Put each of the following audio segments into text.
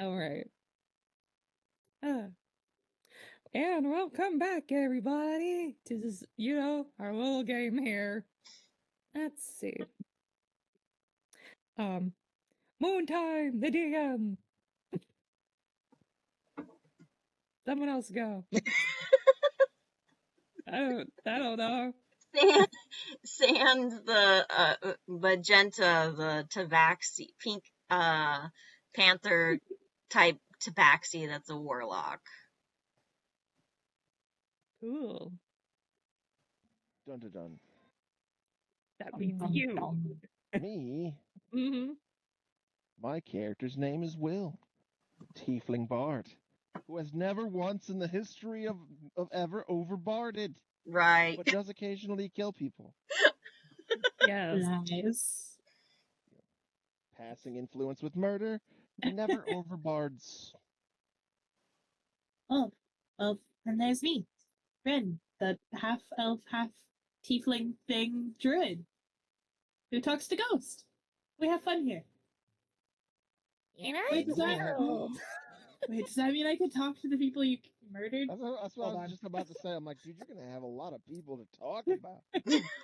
All right. Uh, and welcome back, everybody, to this, our little game here. Let's see. Moon time, the DM. Someone else go. I don't know. Sand, the magenta, the tabaxi, pink panther type tabaxi that's a warlock. Cool. Dun dun dun. That means you. Me? Mm-hmm. My character's name is Will, Tiefling Bard, who has never once in the history of ever overbarded, Right. but does occasionally kill people. Yes. Nice. Passing influence with murder, he never overbards. Oh, well, and there's me, Rin, the half elf, half tiefling thing druid, who talks to ghosts. We have fun here. Wait, does that mean I can talk to the people you murdered? That's what I was just about to say. I'm like, dude, you're gonna have a lot of people to talk about.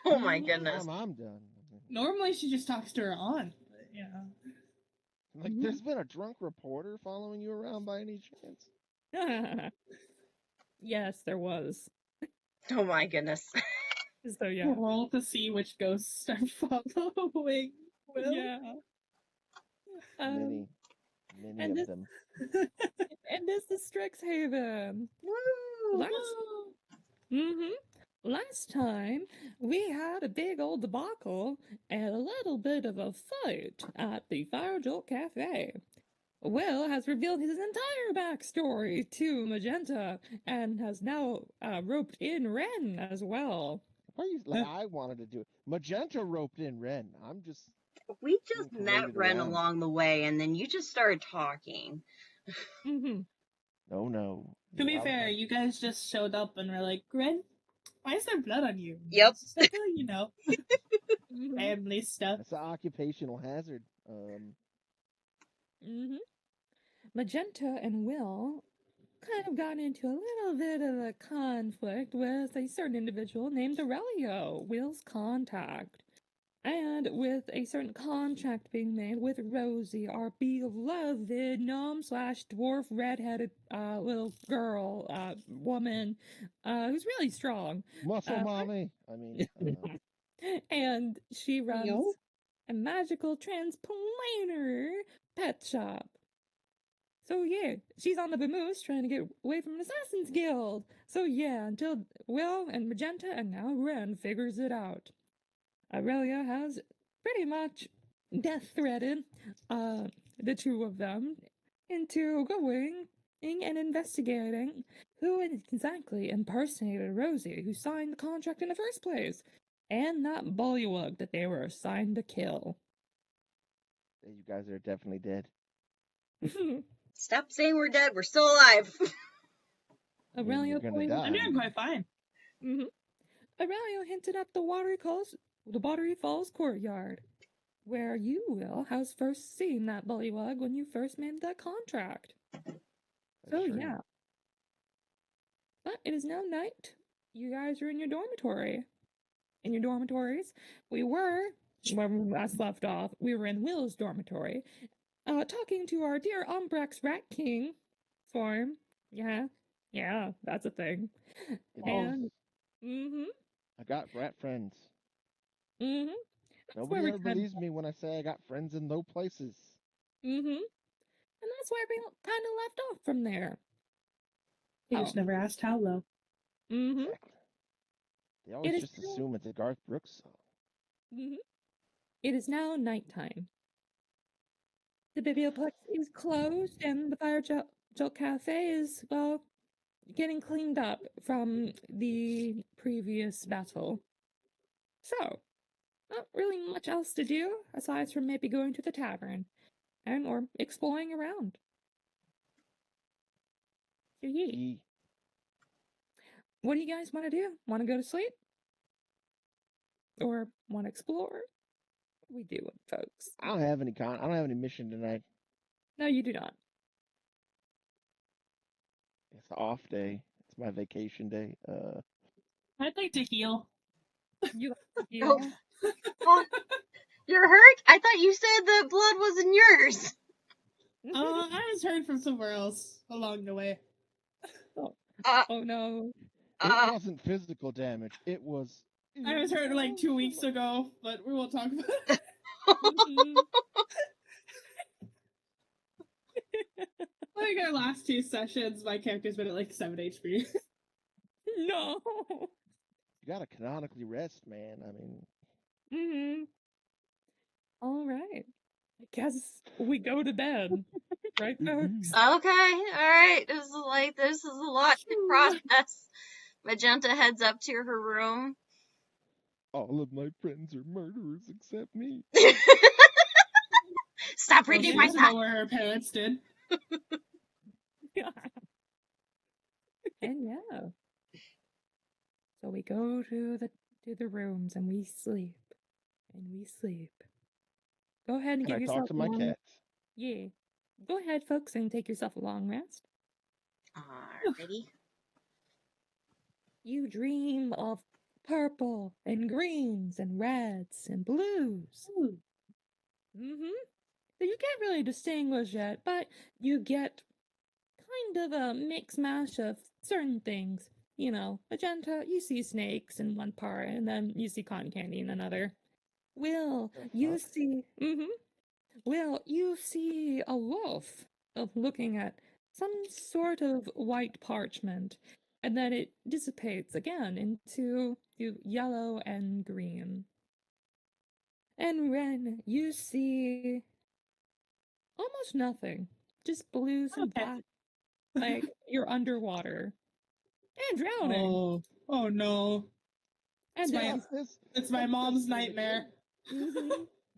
Oh my goodness. I'm done. Normally she just talks to her aunt, but, you know. Like, there's been a drunk reporter following you around by any chance? Yes, there was. Oh my goodness. So yeah. Roll to see which ghosts are following Will. Yeah. Many and of them. And this is Strixhaven. Woo! Last time we had a big old debacle and a little bit of a fight at the Fire Jolt Cafe. Will has revealed his entire backstory to Magenta and has now roped in Ren as well. Why are you like I wanted to do it? Magenta roped in Ren. I'm just. We just met Ren along the way, and then you just started talking. No. To be fair, you guys just showed up and were like, Ren, why is there blood on you? Yep. Just like, family stuff. It's an occupational hazard. Magenta and Will kind of got into a little bit of a conflict with a certain individual named Aurelio, Will's contact. And with a certain contract being made with Rosie, our beloved gnome/dwarf redheaded little girl, woman, who's really strong. Muscle mommy. I mean, and she runs a magical transplanter pet shop. So yeah, she's on the Vamoose trying to get away from an Assassin's Guild. So yeah, until Will and Magenta and now Ren figures it out. Aurelia has pretty much death threatened the two of them into going and investigating who exactly impersonated Rosie, who signed the contract in the first place, and that bullywug that they were assigned to kill. You guys are definitely dead. Stop saying we're dead. We're still alive. Aurelio I'm doing quite fine. Aurelio hinted at the Watery Falls courtyard, where you, Will, has first seen that bullywug when you first made that contract. Yeah. But it is now night. You guys are in your dormitory. In your dormitories. We were, when we last left off, we were in Will's dormitory, talking to our dear Umbrex Rat King form. Yeah, that's a thing. And, I got rat friends. That's Nobody ever believes me when I say I got friends in low places. And that's where we kind of left off from there. You just never asked how low. Exactly. They always just assume it's a Garth Brooks song. It is now nighttime. The Biblioplex is closed, and the Fire Jolt Cafe is, well, getting cleaned up from the previous battle. So, not really much else to do, aside from maybe going to the tavern, or exploring around. What do you guys want to do? Want to go to sleep? Or want to explore? What are we doing, folks? I don't have any mission tonight. No, you do not. It's an off day. It's my vacation day. I'd like to heal. You like to Oh, heal? oh, you're hurt? I thought you said the blood wasn't yours. I was hurt from somewhere else along the way. Oh no. It wasn't physical damage. It was. I was hurt like 2 weeks ago, but we won't talk about it. Mhm. Like our last 2 sessions, my character's been at like 7 HP. No. You gotta canonically rest, man. I mean, Mm-hmm. All right. I guess we go to bed. Right, folks? Okay, alright. This is a lot to process. Magenta heads up to her room. all of my friends are murderers except me. Stop Well, reading she my doesn't thoughts. know where her parents did. And yeah. So we go to the rooms and we sleep. And we sleep. Go ahead and Can give I yourself talk to my a long cat? Yeah. Go ahead, folks, and take yourself a long rest. Alrighty. You dream of purple and greens and reds and blues. Mm-hmm. So you can't really distinguish yet, but you get kind of a mix mash of certain things. You know, magenta, you see snakes in one part, and then you see cotton candy in another. Will, you see, Will, you see a wolf looking at some sort of white parchment, and then it dissipates again into yellow and green. And Ren, you see almost nothing, just blues and Okay. black, like you're underwater and drowning. Oh no. And It's my mom's nightmare.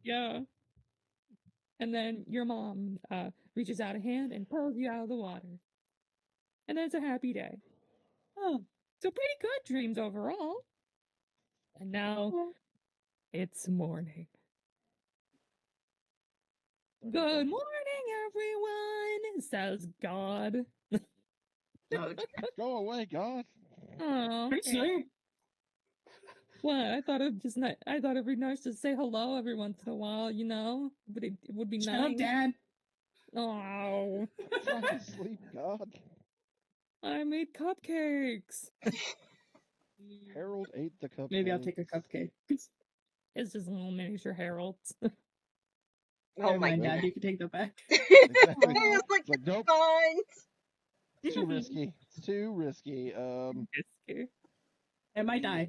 yeah. And then your mom reaches out a hand and pulls you out of the water. And then it's a happy day. Oh. So pretty good dreams overall. And now it's morning. Good morning, everyone, says God. Oh, Go away, God. Oh, Sure. what? I thought it'd be nice to say hello every once in a while, you know? But it would be Shut nice. up, Dad. Oh, I'm trying to sleep, God. I made cupcakes. Harold ate the cupcake. Maybe I'll take a cupcake. It's just little miniature Heralds. oh my God, god. you can take them back. Exactly. It's like, It's like, nope, fine. too risky. It's too risky. Risky. I might die.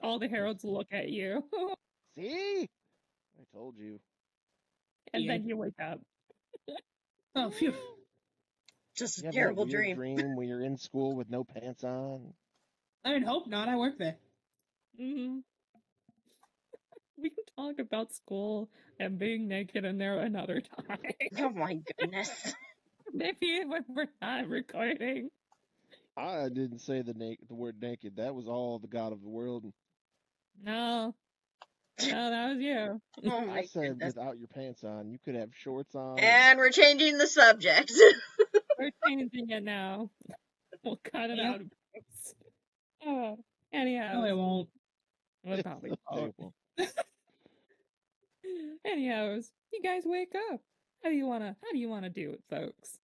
All the Heralds look at you. See? I told you. And then you wake up. Oh, phew. Just You a have terrible that weird dream. dream when you're in school with no pants on. I would hope not. I work there. Mm-hmm. We can talk about school and being naked in there another time. Oh my goodness. Maybe when we're not recording. I didn't say the word naked. That was all the God of the world. No. No, that was you. Oh my I said goodness. without your pants on. You could have shorts on. And we're changing the subject. We're changing it now. We'll cut it out. Oh, anyhow. No, I won't. We'll probably Okay, won't. well, Anyhows, you guys wake up. How do you wanna do it, folks?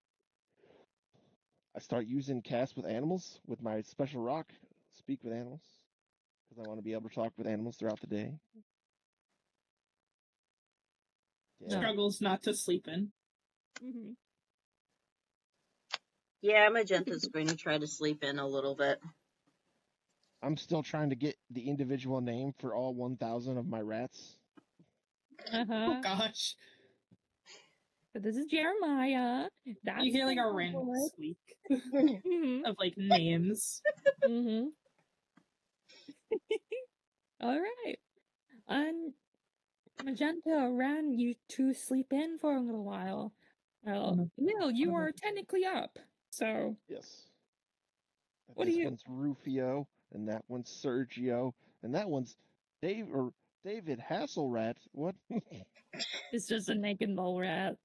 I start using cast with animals with my special rock. Speak with animals. Because I want to be able to talk with animals throughout the day. Yeah. Struggles not to sleep in. Mm-hmm. Yeah, Magenta's going to try to sleep in a little bit. I'm still trying to get the individual name for all 1,000 of my rats. Oh gosh. So this is Jeremiah. That's You hear like a Sandalwood. random squeak Mm-hmm. of like names. Mm-hmm. All right. And Magenta ran you to sleep in for a little while. Well, Will, you are technically up. So Yes. what this do you? one's Rufio, and that one's Sergio, and that one's David Hasselrat. What? It's just a naked mole rat.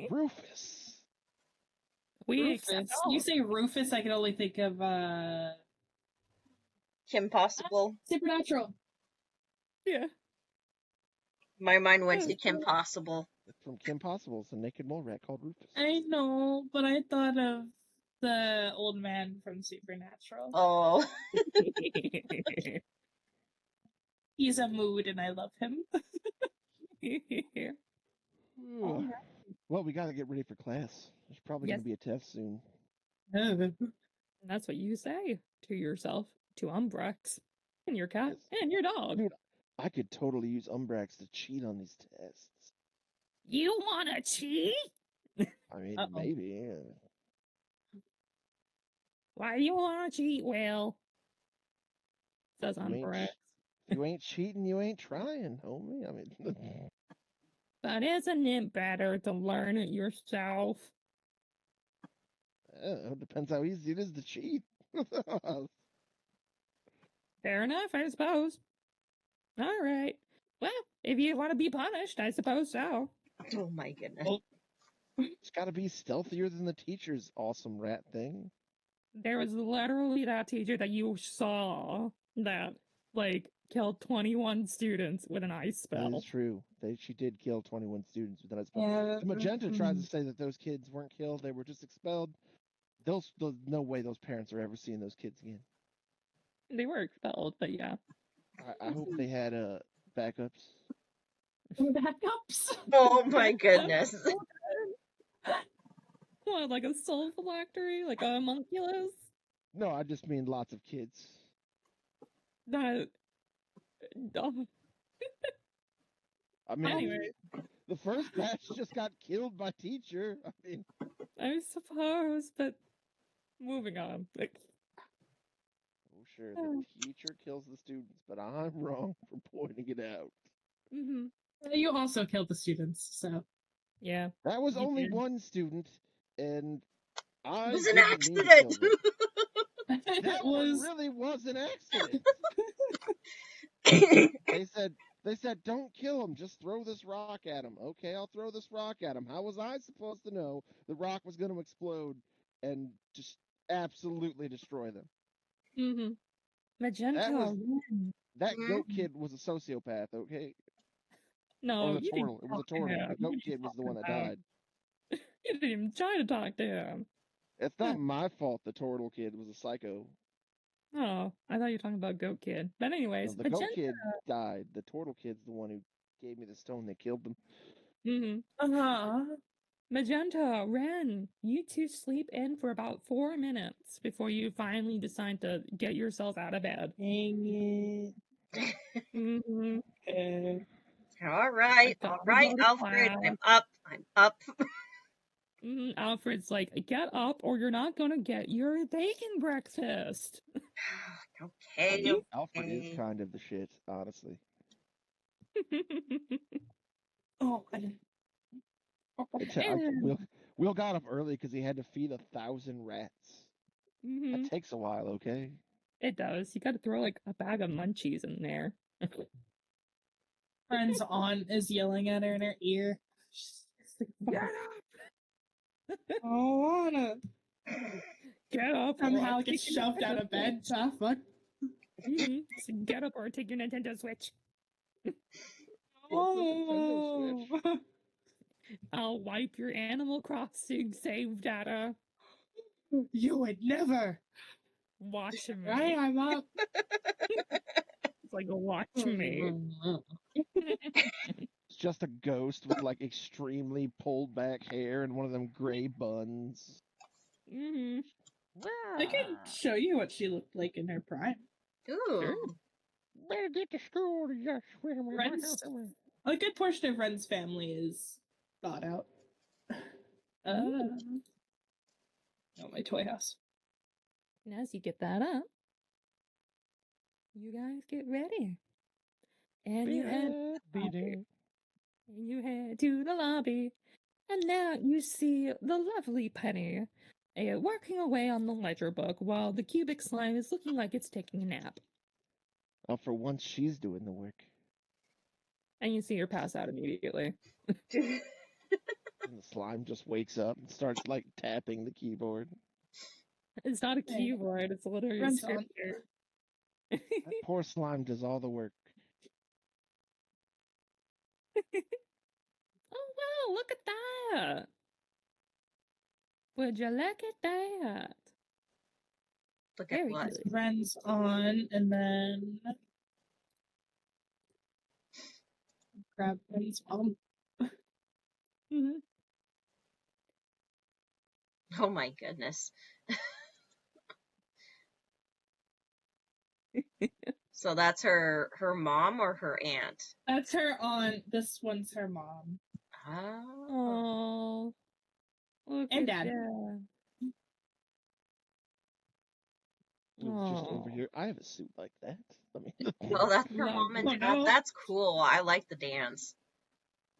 Rufus. We accept Rufus. all. You say Rufus, I can only think of Kim Possible. Supernatural. Yeah. My mind went Oh, to Kim Possible. From Kim Possible. It's a naked mole rat called Rufus. I know, but I thought of the old man from Supernatural. Oh. He's a mood and I love him. Well, we gotta get ready for class. There's probably Yes. gonna be a test soon. That's what you say to yourself, to Umbrex, and your cat, Yes. and your dog. Dude, I could totally use Umbrax to cheat on these tests. You wanna cheat? I mean, Uh-oh. maybe. Yeah. Why do you wanna cheat, Will? Says You ain't Umbrex. If you ain't cheating, you ain't trying, homie. I mean, But isn't it better to learn it yourself? it depends how easy it is to cheat. Fair enough, I suppose. All right. Well, if you want to be punished, I suppose so. Oh my goodness. It's got to be stealthier than the teacher's awesome rat thing. There was literally that teacher that you saw that, like, killed 21 students with an ice spell. That is true. She did kill 21 students with an ice spell. Yeah. The Magenta tries to say that those kids weren't killed; they were just expelled. There's no way those parents are ever seeing those kids again. They were expelled, but yeah. I hope they had backups. Backups? Oh my goodness. What, like a soul phylactery? Like a homunculus? No, I just mean lots of kids. That. I mean, Anyway. the first batch just got killed by teacher. I mean, I suppose, but moving on. Like, oh sure, the teacher kills the students, but I'm wrong for pointing it out. mm-hmm. You also killed the students, so. Yeah. That was You only did. one student, and I It was an didn't mean to kill accident. them. It That was. one really was an accident. They said, don't kill him, just throw this rock at him. Okay, I'll throw this rock at him. How was I supposed to know the rock was going to explode and just absolutely destroy them? Mm-hmm. Magenta. That goat kid was a sociopath, okay? No, Or the you turtle. didn't It was a talk to turtle. him. The goat kid was the one that died. You didn't even try to talk to him. It's not my fault the turtle kid was a psycho. Oh, I thought you were talking about Goat Kid. But anyways, The goat kid died. The turtle kid's the one who gave me the stone that killed them. Mm-hmm. Magenta, Ren, you two sleep in for about 4 minutes before you finally decide to get yourself out of bed. Dang it. Mm-hmm. Okay. All right, Alfred. I'm up. Alfred's like, get up or you're not gonna get your bacon breakfast. Okay. Alfred is kind of the shit, honestly. Oh, I didn't. Will got up early because he had to feed 1,000 rats. That takes a while, okay? It does. You gotta throw like a bag of munchies in there. Friend's aunt is yelling at her in her ear. Get up! I wanna. Get up. Somehow gets shoved out of bed. Ah, fuck. So get up or take your Nintendo Switch. Oh. Nintendo Switch? I'll wipe your Animal Crossing save data. You would never. Watch me. Right, I'm up. It's like, watch me. It's just a ghost with like extremely pulled back hair and one of them gray buns. I can show you what she looked like in her prime. Ooh. Sure. Better get to school. Yes. A good portion of Ren's family is thought out. Oh, my toy house. And as you get that up, you guys get ready. And you head to the lobby. And now you see the lovely Penny working away on the ledger book while the cubic slime is looking like it's taking a nap. Well, for once, she's doing the work. And you see her pass out immediately. And the slime just wakes up and starts like tapping the keyboard. It's not a keyboard, it's literally a Runs on. scripture. That poor slime does all the work. Oh wow, look at that! Would you look at that? Look at Very what? good. Runs on, and then grab Ben's mom. Mm-hmm. Oh my goodness. So that's her mom or her aunt? That's her aunt. This one's her mom. Oh. Oh, look And at dad. that. Move just over Oh, here. I have a suit like that. Let me. Well, that's her love mom and it. dad. no. That's cool. I like the dance.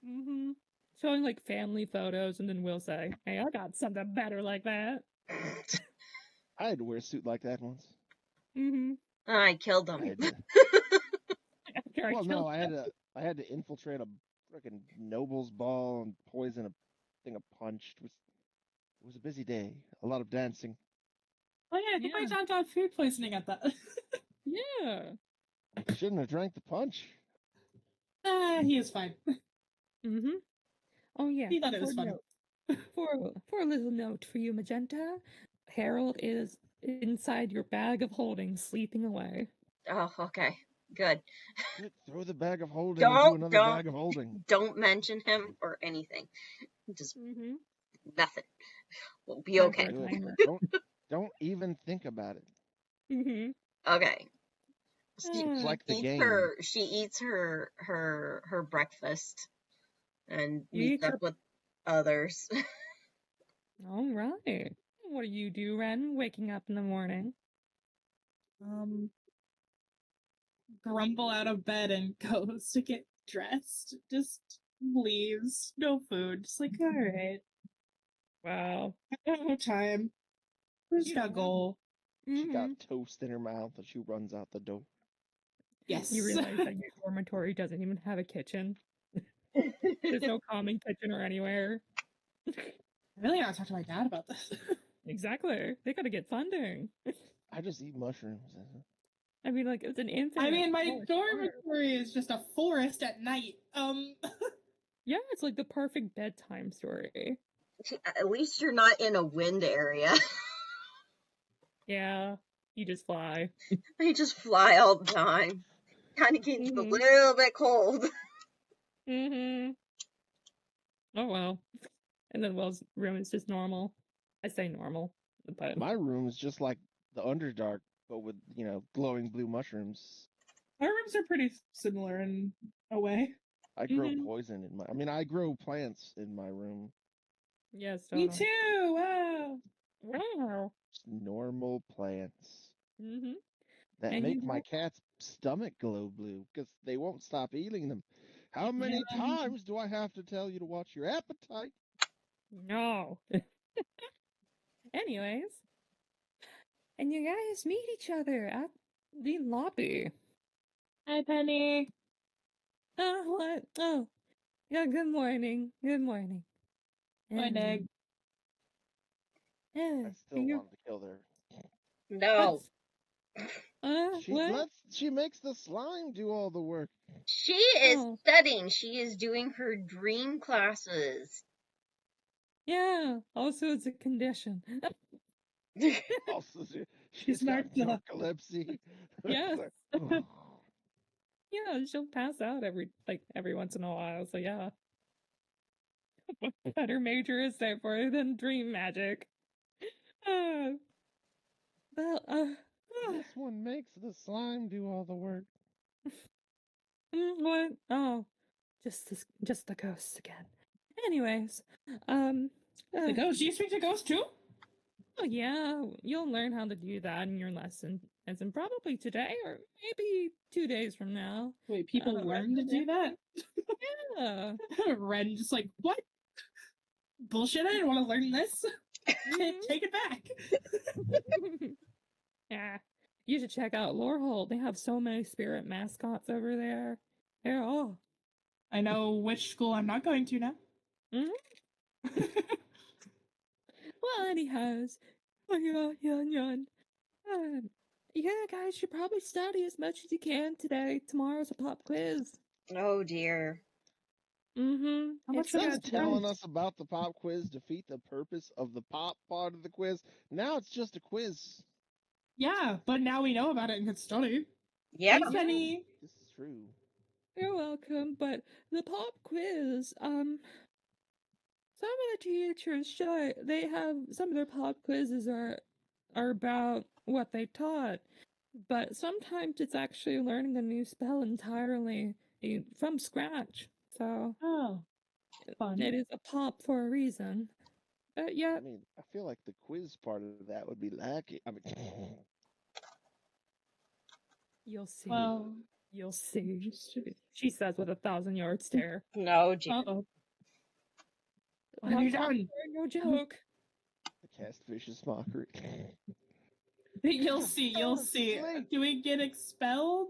Mm-hmm. Showing like family photos, and then we'll say, "Hey, I got something better like that." I had to wear a suit like that once. Mm-hmm. I killed I them. had to. After I Well, killed no, I had to infiltrate a freaking Noble's ball and poison a thing of punch. It was a busy day. A lot of dancing. Oh yeah, I think my Yeah. dad got food poisoning at that. Yeah. Shouldn't have drank the punch. He is fine. Mm-hmm. Oh yeah. He thought it was For fun. note, for a little note for you, Magenta, Harold is inside your bag of holding, sleeping away. Oh, okay. Good. Good. Throw the bag of holding into another bag of holding. Don't mention him or anything. Just Mm-hmm. nothing. We'll be Time for okay. a timer. Don't even think about it. Mm-hmm. Okay. It's like the Eats game. she eats her breakfast and You meets eat up your. with others. All right. What do you do, Ren? Waking up in the morning. Grumble out of bed and goes to get dressed. Just leaves. No food. Just like, alright. Wow. I don't have time. Just got goal. She got Mm-hmm. toast in her mouth and she runs out the door. Yes. You realize that your dormitory doesn't even have a kitchen. There's no common kitchen or anywhere. I really gotta talk to my dad about this. Exactly. They gotta get funding. I just eat mushrooms. I mean, like, it's an infinite. I mean, my source of dormitory is just a forest at night. Yeah, it's like the perfect bedtime story. At least you're not in a wind area. Yeah, you just fly. You just fly all the time. Kind of gets a little bit cold. Mm-hmm. Oh well. And then Will's room is just normal. I say normal, but My room is just like the Underdark, but with, glowing blue mushrooms. Our rooms are pretty similar in a way. I grow poison in I grow plants in my room. yes, Me too. Wow. Wow. Just normal plants. Mm-hmm. That And make my cat's stomach glow blue because they won't stop eating them. How many times do I have to tell you to watch your appetite? No. Anyways, and you guys meet each other at the lobby. Hi, Penny. What? Oh, yeah. Good morning. Good morning. Hi, Neg. Yeah. I still want to kill her. No. What? She makes the slime do all the work. She is studying. She is doing her dream classes. Yeah. Also, it's a condition. Also, she's got narcolepsy. Yes. Yeah, she'll pass out every once in a while. So yeah. What better major is there for her than dream magic? This one makes the slime do all the work. What? Oh, just the ghosts again. Anyways, the ghost. Do you speak to ghosts too? Oh yeah, you'll learn how to do that in your lesson, as in probably today or maybe 2 days from now. Wait, people learn to do that? Yeah. Ren just like, what? Bullshit, I didn't want to learn this. Take it back. Yeah. You should check out Lorehold. They have so many spirit mascots over there. They're all. I know which school I'm not going to now. Mm-hmm. Well, anyhows, yeah, guys should probably study as much as you can today. Tomorrow's a pop quiz. Oh dear. Mm-hmm. How much It's was Does it telling quiz? us about the pop quiz defeat the purpose of the pop part of the quiz? Now it's just a quiz. Yeah, but now we know about it and can study. Yeah. Thanks, Penny. This is true. You're welcome, but the pop quiz, some of the teachers they have some of their pop quizzes are about what they taught, but sometimes it's actually learning a new spell entirely from scratch. So Oh, fun. it is a pop for a reason. But yeah, I mean, I feel like the quiz part of that would be lacking. I mean, you'll see. Well, You'll see. She says with a 1,000-yard stare. No dear. uh-oh. What have you done? No joke. the cast vicious mockery. You'll see, you'll see. Sleep. Do we get expelled?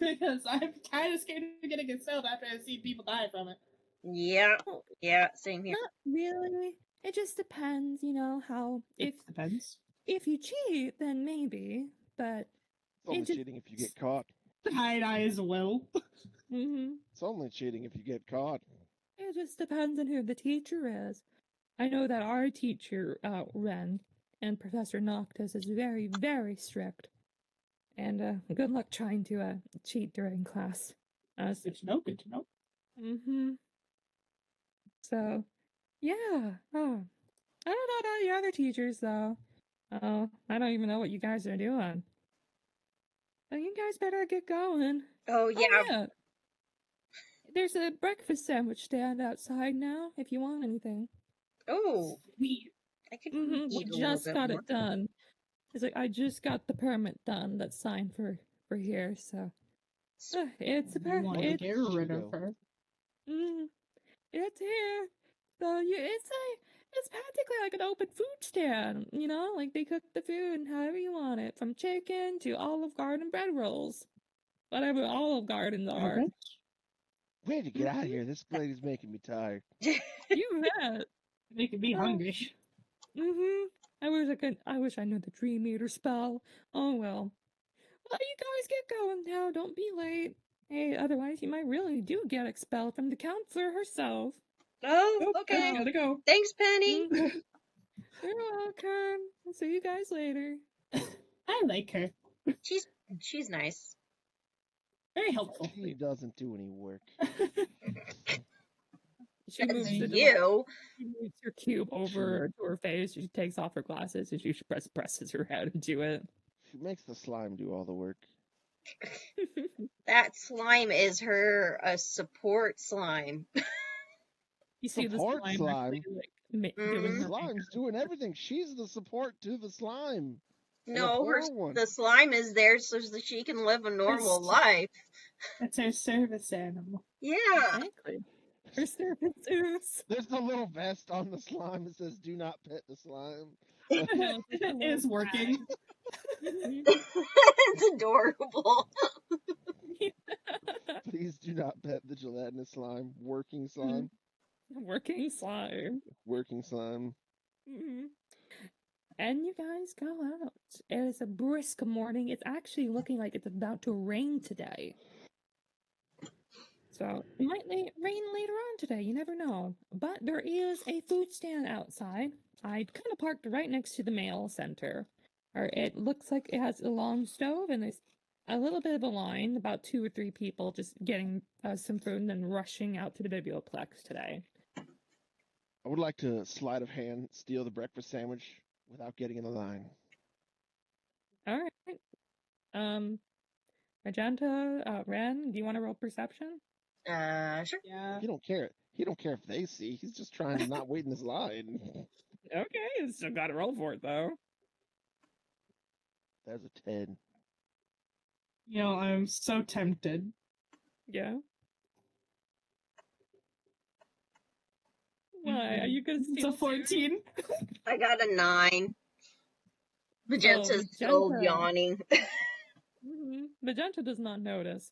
Because I'm kind of scared of getting expelled after I've seen people die from it. Yeah. Well, Yeah. Same here. not really. It just depends, how It depends. if you cheat, then maybe. But It's only just- cheating if you get caught. Hide eyes will. It's only cheating if you get caught. it just depends on who the teacher is. I know that our teacher, Ren, and Professor Noctis is very, very strict. And good luck trying to cheat during class. Good to know, good to know. So, yeah. Oh, I don't know about the other teachers though. Oh, I don't even know what you guys are doing. But you guys better get going. Oh yeah. Oh, yeah. There's a breakfast sandwich stand outside now if you want anything. Oh. Sweet. I could We eat a little just bit got more. it done. It's like I just got the permit done that's signed for here, so it's a You want to it's get rid of her. it's here. So it's practically like an open food stand, like they cook the food however you want it, from chicken to Olive Garden bread rolls, whatever Olive Gardens are. Okay. We need to get out of here. This lady's making me tired. You bet. Making me hungry. I wish I knew the Dream Eater spell. Oh well. Well, you guys get going now. Don't be late. Hey, otherwise you might really do get expelled from the counselor herself. Oh, okay. Gotta go. Thanks, Penny. You're welcome. I'll see you guys later. I like her. She's nice. Very helpful. She doesn't do any work. She moves That's the you. She moves her cube over to her face. She takes off her glasses and she presses her head into it. She makes the slime do all the work. That slime is her support slime. You see the Support slime, slime? actually, doing her Slime's makeup. doing everything. She's the support to the slime. No, poor one. the slime is there so that she can live a normal life. That's her service animal. Yeah. Exactly. Her servant Zeus. There's a little vest on the slime that says "Do not pet the slime." It is working. It's adorable. Please do not pet the gelatinous slime. Working slime. Working slime. Working slime. And you guys go out. It is a brisk morning. It's actually looking like it's about to rain today. So it might rain later on today. You never know. But there is a food stand outside. I kind of parked right next to the mail center. Or it looks like it has a long stove and there's a little bit of a line, about 2 or 3 people just getting some food and then rushing out to the biblioplex today. I would like to sleight of hand steal the breakfast sandwich without getting in the line. All right. Magenta, Ren, do you want to roll perception? Sure. Yeah. He don't care. He don't care if they see. He's just trying to not wait in his line. Okay, you still got to roll for it though. There's a 10. You know, I'm so tempted. Yeah. Why? Are you gonna It's steal a 14. I got a 9. Magenta's still Magenta. yawning. Magenta does not notice.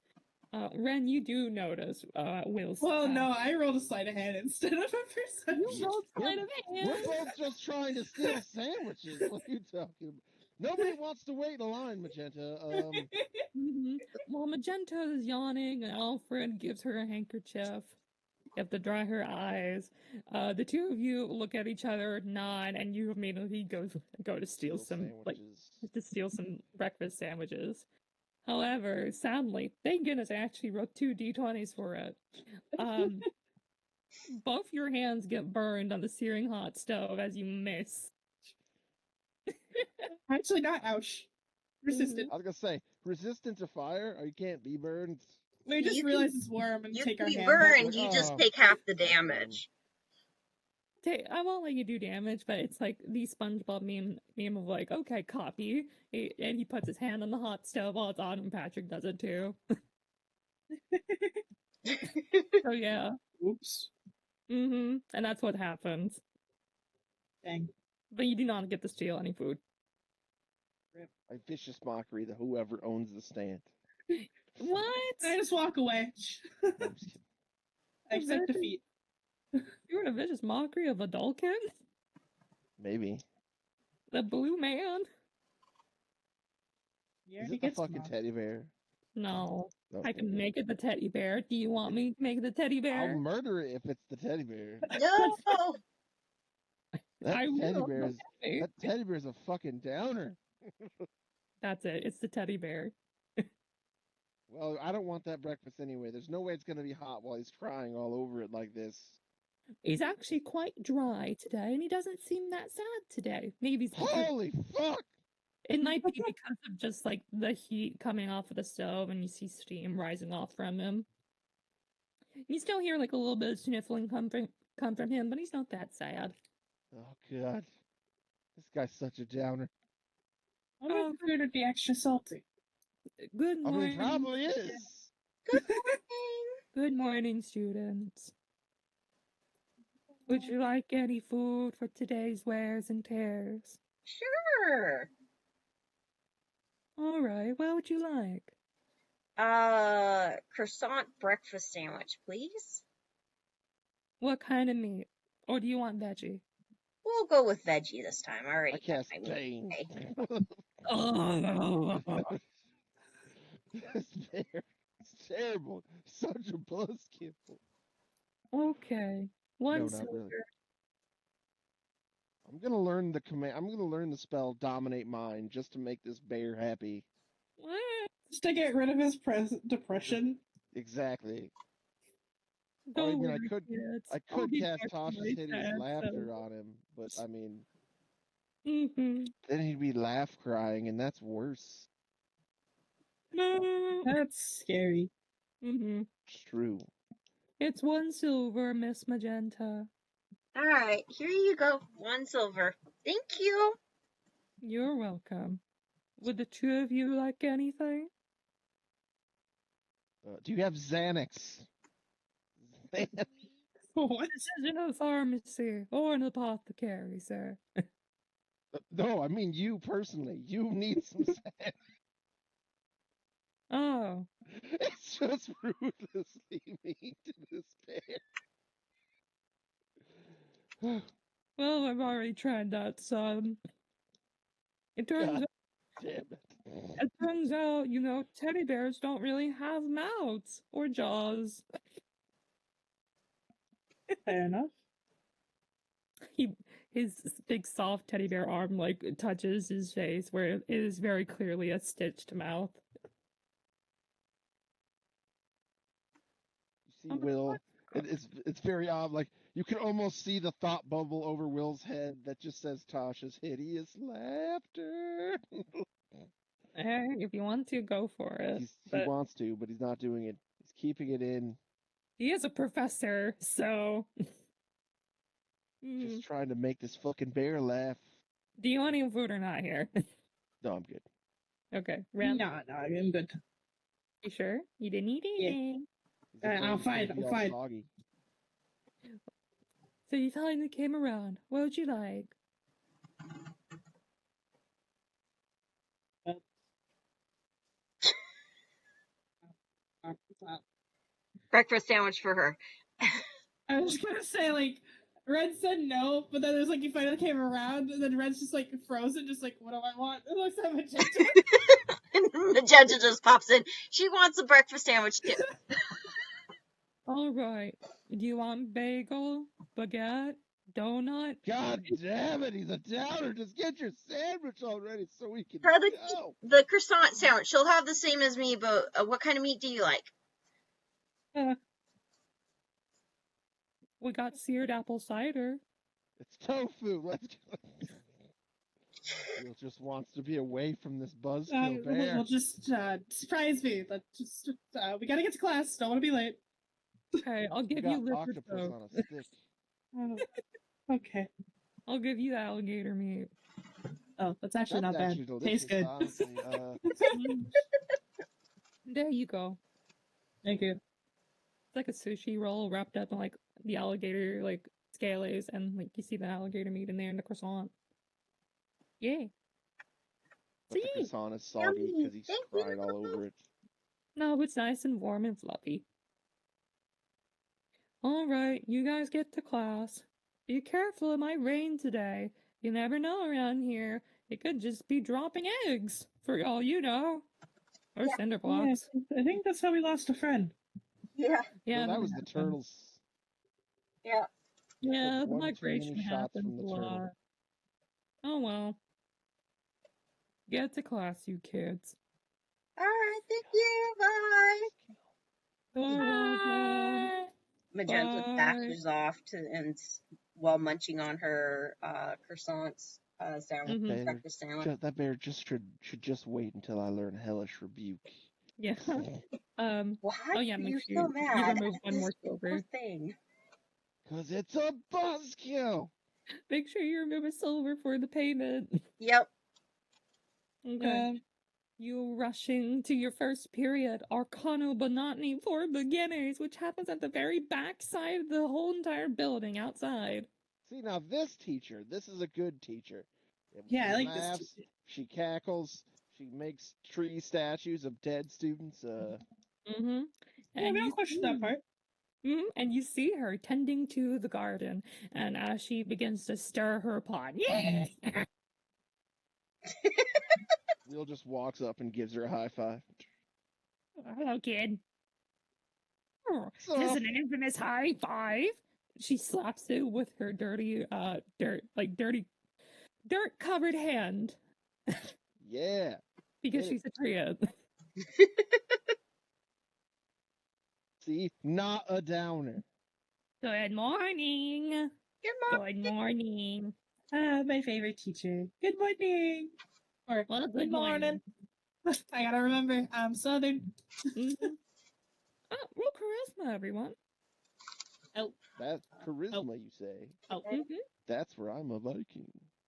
Ren, you do notice Will's. Well, no, I rolled a sleight of hand instead of a perception. You rolled sleight of hand. We're both just trying to steal sandwiches. What are you talking about? Nobody wants to wait in line, Magenta. Well, Magenta is yawning, and Alfred gives her a handkerchief. You have to dry her eyes. The two of you look at each other, nod, and you immediately go to steal some breakfast sandwiches. However, sadly, thank goodness I actually wrote 2 d20s for it. Both your hands get burned on the searing hot stove as you miss. Actually, not ouch. Resistant. I was gonna say, resistant to fire, or you can't be burned. We just realize it's warm and You take can our be hand burned, back. you just take half the damage. I won't let you do damage, but it's like the SpongeBob meme of like, okay, copy, and he puts his hand on the hot stove while it's on, and Patrick does it too. So yeah. Oops. And that's what happens. Dang. But you do not get to steal any food. A vicious mockery to whoever owns the stand. What? I just walk away. No, I'm just kidding. I accept defeat. You're a vicious mockery of Adultkin? Maybe. The blue man? Is it the fucking teddy bear? No. No. I can make it the teddy bear. Do you want me to make it the teddy bear? I'll murder it if it's the teddy bear. No! That I teddy will, bear is okay. that teddy bear is a fucking downer. That's it. It's the teddy bear. Well, I don't want that breakfast anyway. There's no way it's gonna be hot while he's crying all over it like this. He's actually quite dry today, and he doesn't seem that sad today. Maybe it's because Holy fuck! it might be because of just like the heat coming off of the stove, and you see steam rising off from him. You still hear like a little bit of sniffling come from him, but he's not that sad. Oh god, this guy's such a downer. I wonder if food would be extra salty. Good I morning. mean, it probably is. Good morning! Good morning, students. Would you like any food for today's wears and tears? Sure! All right, what would you like? Croissant breakfast sandwich, please. What kind of meat? Or do you want veggie? We'll go with veggie this time. I already I cast got my meat Bane. today. Oh, This bear is terrible. Such a buzzkill. okay. One No, not silver. really. I'm gonna learn the command. I'm gonna learn the spell Dominate Mind just to make this bear happy. What? Just to get rid of his depression. Exactly. Don't I mean, worry, kids. I I'll could be cast back Tasha's from my hideous sad laughter self. on him, but I mean, Mm-hmm. then he'd be laugh crying, and that's worse. No. That's scary. Mm-hmm. It's true. It's 1 silver, Miss Magenta. Alright, here you go. 1 silver. Thank you! You're welcome. Would the 2 of you like anything? Do you have Xanax? What? This isn't a pharmacy or an apothecary, sir. No, I mean you personally. You need some Xanax. Oh. It's just ruthlessly mean to this bear. Well, I've already tried that, son. It turns Damn out, you know, teddy bears don't really have mouths or jaws. Fair enough. His big soft teddy bear arm like touches his face where it is very clearly a stitched mouth. You see Will, it's very odd, like you can almost see the thought bubble over Will's head that just says Tasha's hideous laughter. Hey, if you want to, go for it. He wants to, but he's not doing it. He's keeping it in. He is a professor, so... Just trying to make this fucking bear laugh. Do you want any food or not here? No, I'm good. Okay, Ram. No, I'm good. You sure? You didn't eat anything? I'm fine, I'm fine. Soggy. So you finally came around. What would you like? breakfast sandwich for her. I was gonna say, like, Red said no, but then there's like, he finally came around, and then Red's just like frozen, just like, what do I want? It looks at Magenta. And Magenta just pops in. She wants a breakfast sandwich too. All right. Do you want bagel, baguette, donut? God damn it, he's a downer. Just get your sandwich already so we can Try go. the croissant sandwich. She'll have the same as me, but what kind of meat do you like? We got seared apple cider. It's tofu. Let's go. Will just wants to be away from this buzzkill bear. We'll just surprise me. Let's just we gotta get to class. Don't want to be late. Okay, I'll give you liquid octopus soap. on a stick. Oh, okay. I'll give you alligator meat. Oh, that's actually That's not actually bad. delicious, Tastes good. honestly. There you go. Thank you. It's like a sushi roll wrapped up in like the alligator like scallies, and like you see the alligator meat in there in the croissant. Yeah. But the croissant is soggy because he's cried all over it. No, it's nice and warm and fluffy. All right, you guys get to class. Be careful, it might rain today. You never know around here. It could just be dropping eggs, for all you know. Or cinder blocks. Yeah, I think that's how we lost a friend. Yeah. Yeah, No, that was the turtles. Yeah. Yeah, the One too migration many shots happens from the a lot. turtle. Oh well. Get to class, you kids. All right. Thank you. Bye. You're welcome. Magenta dashes off while munching on her croissants sandwich, breakfast sandwich. That bear just should just wait until I learn hellish rebuke. Yeah. Why oh yeah, are make you sure so mad you remove at one this more silver. thing? Cause it's a buzzkill. Make sure you remove a silver for the payment. Yep. Okay. You rushing to your first period, Arcano Bonotany for beginners, which happens at the very back side of the whole entire building outside. See, now this teacher, this is a good teacher. Yeah, I like laughs, this teacher. She cackles. She makes tree statues of dead students. Mm-hmm. Yeah, we don't question that part. Mm-hmm. And you see her tending to the garden, and as she begins to stir her pot, yeah. Will just walks up and gives her a high five. Hello, kid. This is an infamous high five. She slaps it with her dirty, dirt-covered hand. Yeah. Because she's a Triad. See, not a downer. Good morning. Good morning. My favorite teacher. Good morning. Or well, good morning. I gotta remember, I'm Southern. Oh, roll charisma, everyone. Oh. That's charisma, you say? Oh. That's where I'm a Viking.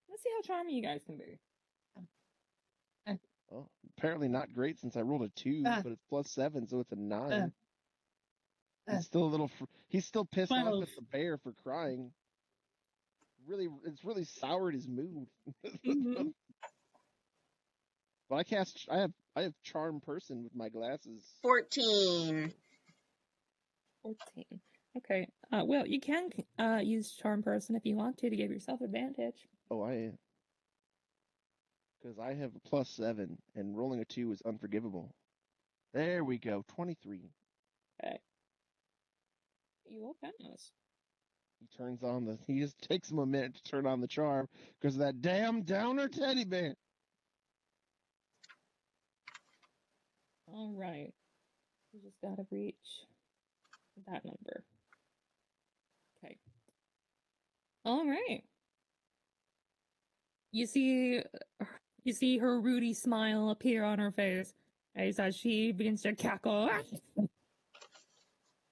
Let's see how charming you guys can be. Oh, apparently not great since I rolled a 2, but it's +7, so it's a 9. He's still a little. He's still pissed off at the bear for crying. It's really soured his mood. But I have charm person with my glasses. 14. 14. Okay. Well, you can use charm person if you want to give yourself advantage. Oh, I am. Because I have a +7, and rolling a 2 is unforgivable. There we go, 23. Okay. You will pass. He turns on he just takes him a minute to turn on the charm because of that damn downer teddy bear. All right. You just gotta reach that number. Okay. All right. You see her Rudy smile appear on her face as she begins to cackle.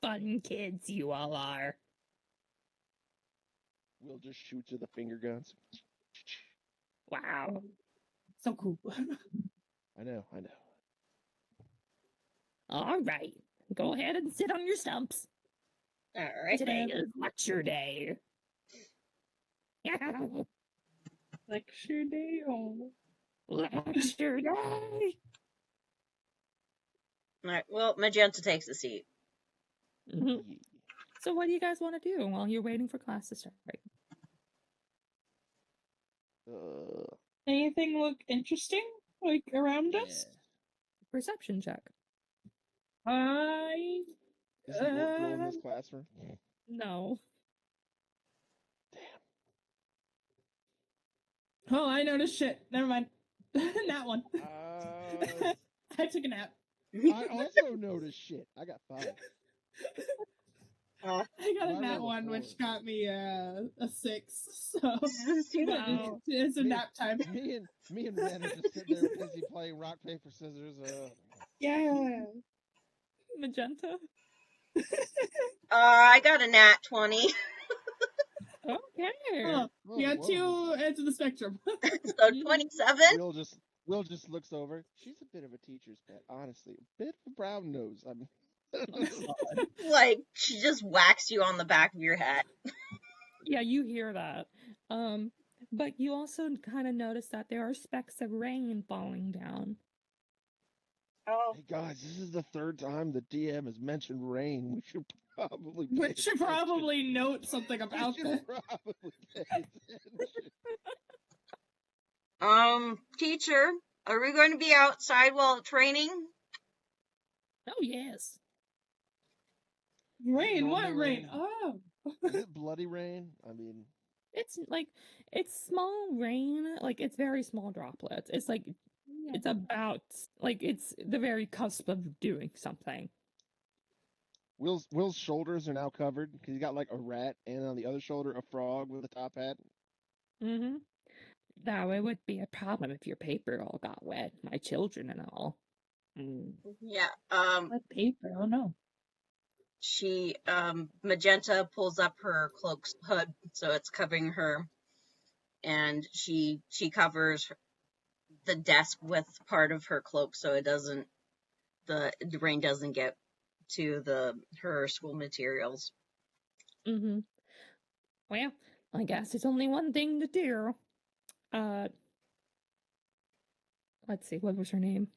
Fun kids you all are. We'll just shoot you the finger guns. Wow. So cool. I know. All right. Go ahead and sit on your stumps. All right. Today is lecture day. Lecture day. Oh. Lecture day. All right. Well, Magenta takes a seat. Mhm. So what do you guys want to do while you're waiting for class to start? Anything look interesting, like, around us? Perception check. I... Is the dwarf girl in this classroom? No. Oh, I noticed shit. Never mind. That one. I took a nap. I also noticed shit. I got 5. I got Well, a I nat rolled a one, 4. which got me a 6. So Wow. it's a nap time. Me and Ren are just sitting there busy playing rock paper scissors. Yeah. Magenta. I got a nat 20. Okay. Oh, you got whoa. 2 ends of the spectrum. So 27? Will just looks over. She's a bit of a teacher's pet, honestly. A bit of a brown nose. Like, she just whacks you on the back of your head. Yeah, you hear that. But you also kind of notice that there are specks of rain falling down. Oh. Hey guys, this is the 3rd time the DM has mentioned rain. We should probably note something about that. Probably pay attention. Teacher, are we going to be outside while training? Oh, yes. Rain? What rain? Oh. Is it bloody rain? I mean... It's small rain. Like, it's very small droplets. It's like, it's about, like, it's the very cusp of doing something. Will's shoulders are now covered because he's got like a rat, and on the other shoulder a frog with a top hat. Mm-hmm. Now, it would be a problem if your paper all got wet, my children and all. Mm. Yeah, What paper? Oh no. She, Magenta pulls up her cloak's hood, so it's covering her, and she covers the desk with part of her cloak so it doesn't, the rain doesn't get to her school materials. Mm-hmm. Well, I guess it's only one thing to do. Let's see, what was her name?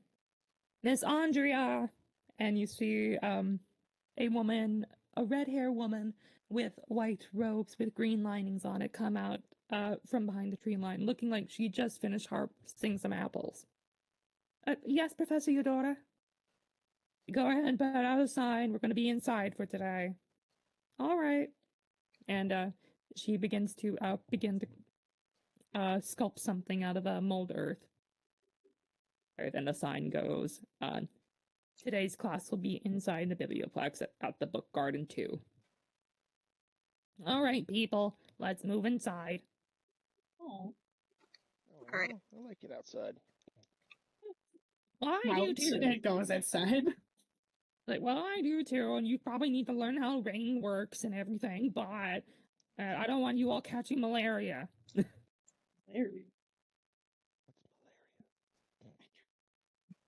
Miss Andrea. And you see, a woman, a red-haired woman with white robes with green linings on it come out, from behind the tree line, looking like she just finished harvesting some apples. Yes, Professor Eudora? Go ahead and put out a sign. We're going to be inside for today. All right. And, she begins to, sculpt something out of mold earth. Right, then the sign goes, today's class will be inside the biblioplex at the book garden too. All right, people, let's move inside. Oh. All right. I like it outside. Well, I do too. It goes outside. Like, well, I do too, and you probably need to learn how rain works and everything, but I don't want you all catching malaria. Malaria.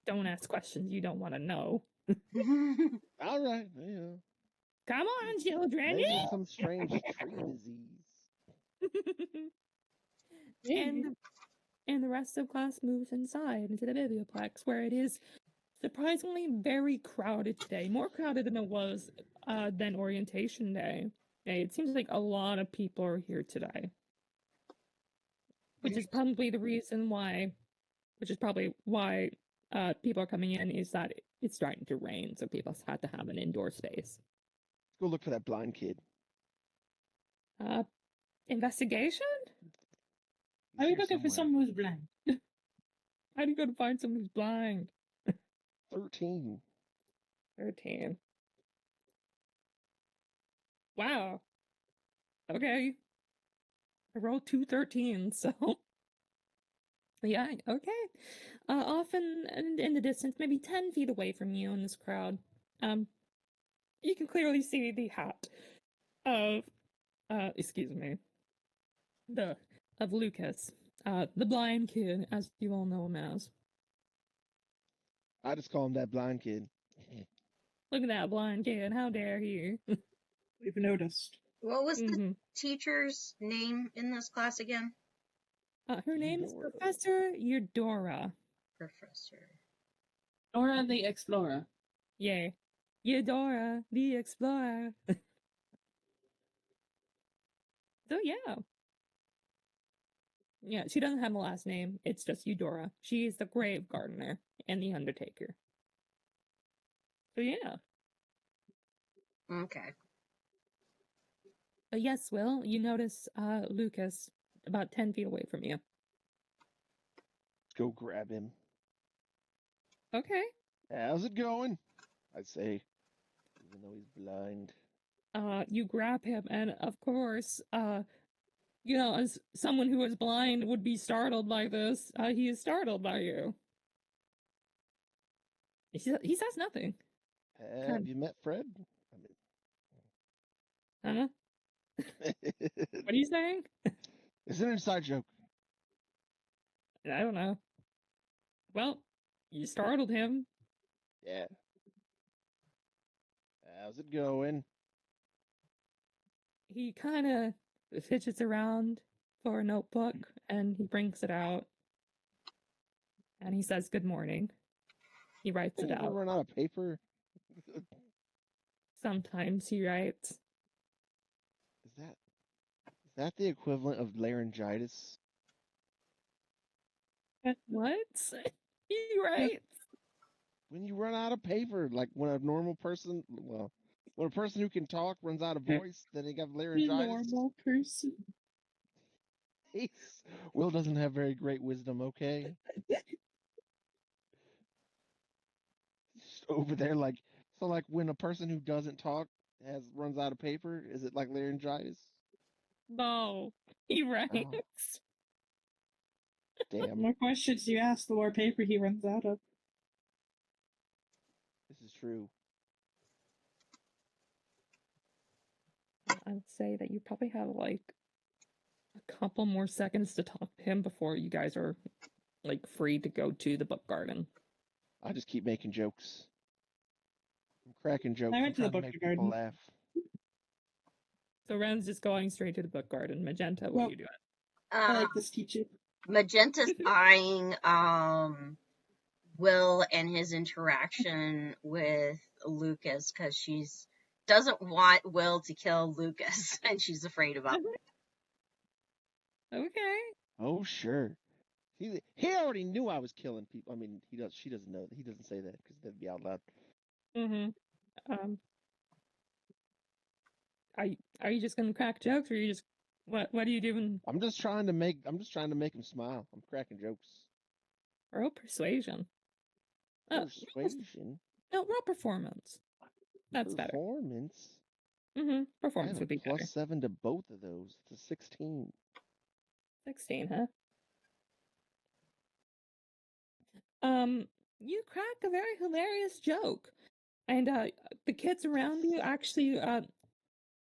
Don't ask questions you don't want to know. All right, yeah. Come on, children. Maybe it's some strange tree disease. And the rest of class moves inside into the biblioplex, where it is surprisingly very crowded today. More crowded than it was than orientation day. It seems like a lot of people are here today. Which is probably why people are coming in, is that it's starting to rain, so people had to have an indoor space. Let's go look for that blind kid. Investigation? Are we looking for someone who's blind? How do you go to find someone who's blind? 13. 13. Wow. Okay. I rolled 2 13s, so... Yeah, okay. Off in the distance, maybe 10 feet away from you in this crowd, you can clearly see the hat of, of Lucas, the blind kid, as you all know him as. I just call him that blind kid. Look at that blind kid, how dare he? We've noticed. What was the teacher's name in this class again? Her name is Professor Eudora. Professor. Nora the Explorer. Yay. Eudora, the explorer. So yeah. Yeah, she doesn't have a last name. It's just Eudora. She's the grave gardener and the undertaker. So yeah. Okay. But yes, Will, you notice Lucas about 10 feet away from you. Go grab him. Okay. How's it going? I say, even though he's blind. You grab him, and of course, as someone who is blind would be startled by this, he is startled by you. He says nothing. Have you met Fred? Huh? What are you saying? It's an inside joke. I don't know. Well, you startled him. Yeah. How's it going? He kind of fidgets around for a notebook, and he brings it out. And he says, "Good morning." He writes it Did you out. run out of paper? Sometimes he writes. Is that the equivalent of laryngitis? What? He writes. When you run out of paper, like when a normal person, well, when a person who can talk runs out of voice, then they got laryngitis. Normal person. Will doesn't have very great wisdom, okay? Just over there, like, so like when a person who doesn't talk runs out of paper, is it like laryngitis? No, he writes. Oh, The damn, more questions you ask, the more paper he runs out of. this is true. I would say that you probably have like a couple more seconds to talk to him before you guys are like free to go to the book garden. I just keep making jokes. I'm cracking jokes. I I'm went to the trying to book make people garden. laugh. So Ren's just going straight to the book garden. Magenta, what are you doing? I like this teacher. Magenta's eyeing Will and his interaction with Lucas because she's doesn't want Will to kill Lucas and she's afraid about it. Okay. Oh, sure. He already knew I was killing people. I mean, he does. She doesn't know. He doesn't say that because that'd be out loud. Are you just gonna crack jokes, or are you just what are you doing? I'm just trying to make him smile. I'm cracking jokes. Roll persuasion. Persuasion. No, roll performance. That's Performance. better. I Performance have would a be better. +7 to both of those. It's a 16. 16, huh? You crack a very hilarious joke, and the kids around you actually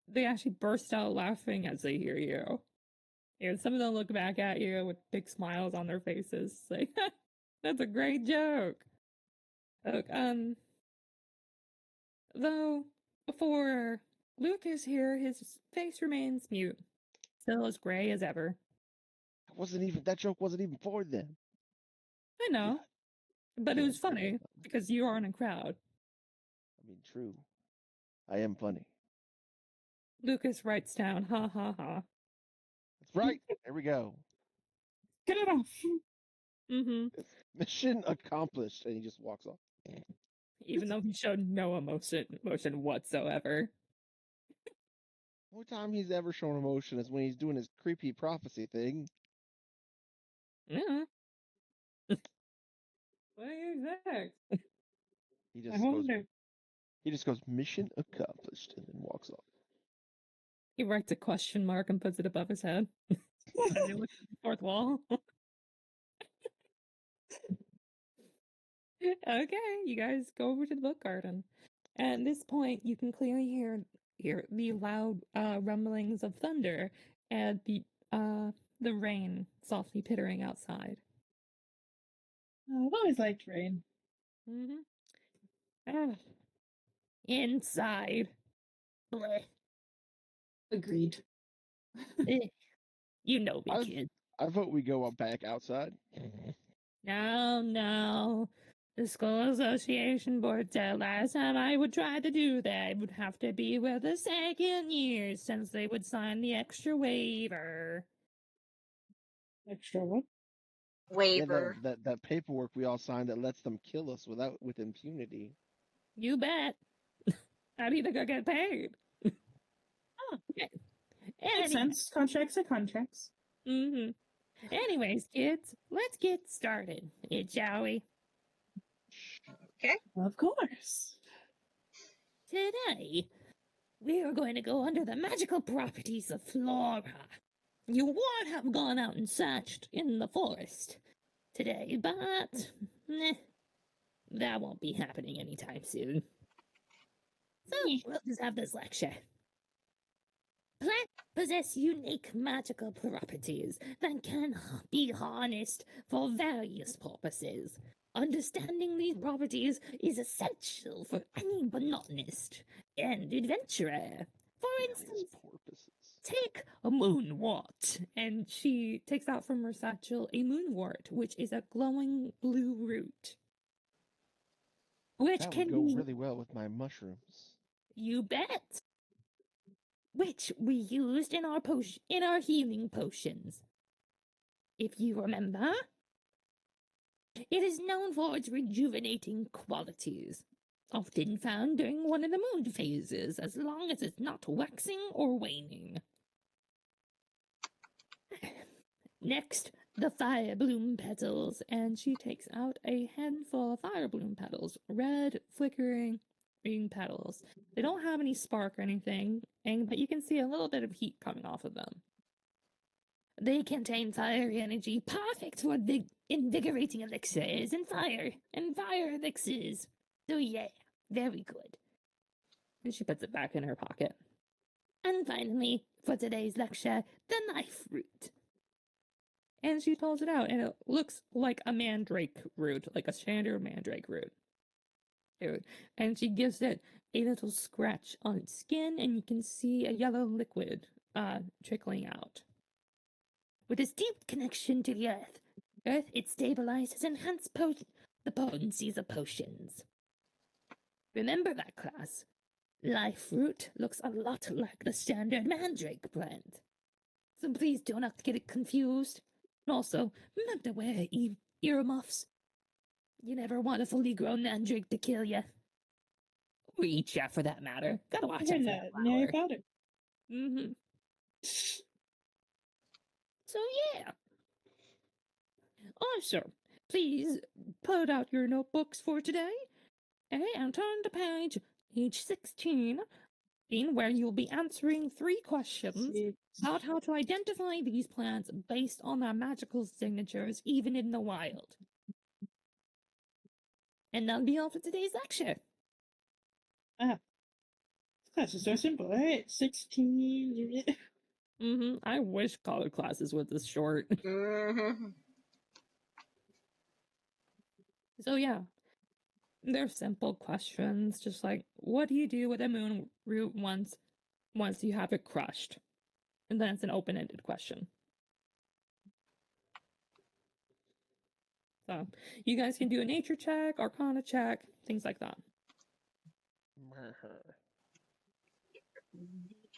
they actually burst out laughing as they hear you. And some of them look back at you with big smiles on their faces, like, "That's a great joke." Look, though before Luke is here, his face remains mute, still as gray as ever. That joke wasn't even for them. I know, but it was funny because you are in a crowd. I mean, true. I am funny. Lucas writes down, "Ha ha ha." That's right. There we go. Get it off. It's mission accomplished, and he just walks off. Even though he showed no emotion whatsoever. The only time he's ever shown emotion is when he's doing his creepy prophecy thing. Yeah. What do you think? He just goes, mission accomplished, and then walks off. He writes a question mark and puts it above his head. As he looks at the fourth wall. Okay, you guys go over to the book garden. At this point, you can clearly hear the loud rumblings of thunder and the rain softly pittering outside. I've always liked rain. Inside. Blech. Agreed. You know me, kid. I vote we go back outside. No. The school association board said last time I would try to do that, it would have to be with the second year since they would sign the extra waiver. Extra what? Waiver. Yeah, that paperwork we all signed that lets them kill us with impunity. You bet. I'd either go get paid. Oh, makes sense. Contracts are contracts. Mm-hmm. Anyways, kids, let's get started, shall we? Okay. Of course. Today, we are going to go under the magical properties of flora. You would have gone out and searched in the forest today, but that won't be happening anytime soon. So we'll just have this lecture. Plants possess unique magical properties that can be harnessed for various purposes. Understanding these properties is essential for any botanist and adventurer. For instance, take a moonwort. And she takes out from her satchel a moonwort, which is a glowing blue root. Which that can would go really well with my mushrooms. You bet. Which we used in our healing potions. If you remember, it is known for its rejuvenating qualities, often found during one of the moon phases, as long as it's not waxing or waning. Next, the fire bloom petals, and she takes out a handful of fire bloom petals, red, flickering green petals. They don't have any spark or anything, but you can see a little bit of heat coming off of them. They contain fire energy, perfect for invigorating elixirs and fire elixirs. So yeah, very good. And she puts it back in her pocket. And finally, for today's lecture, the knife root. And she pulls it out, and it looks like a mandrake root, like a standard mandrake root. And she gives it a little scratch on its skin, and you can see a yellow liquid trickling out. With its deep connection to the earth, it stabilizes and enhances the potencies of potions. Remember that, class? Life root looks a lot like the standard mandrake plant. So please do not get it confused. And also, remember to wear earmuffs. You never want a fully grown mandrake to kill you. Or eat you, for that matter. Gotta watch out for that flower. Know about it. Mm-hmm. So yeah. Also, please put out your notebooks for today and turn to page 16, where you'll be answering 3 questions about how to identify these plants based on their magical signatures, even in the wild. And that'll be all for today's lecture. Class is so simple, right? 16. I wish college classes were this short. So yeah, they're simple questions, just like, what do you do with a moon root once you have it crushed? And then it's an open-ended question. So you guys can do a nature check, arcana check, things like that.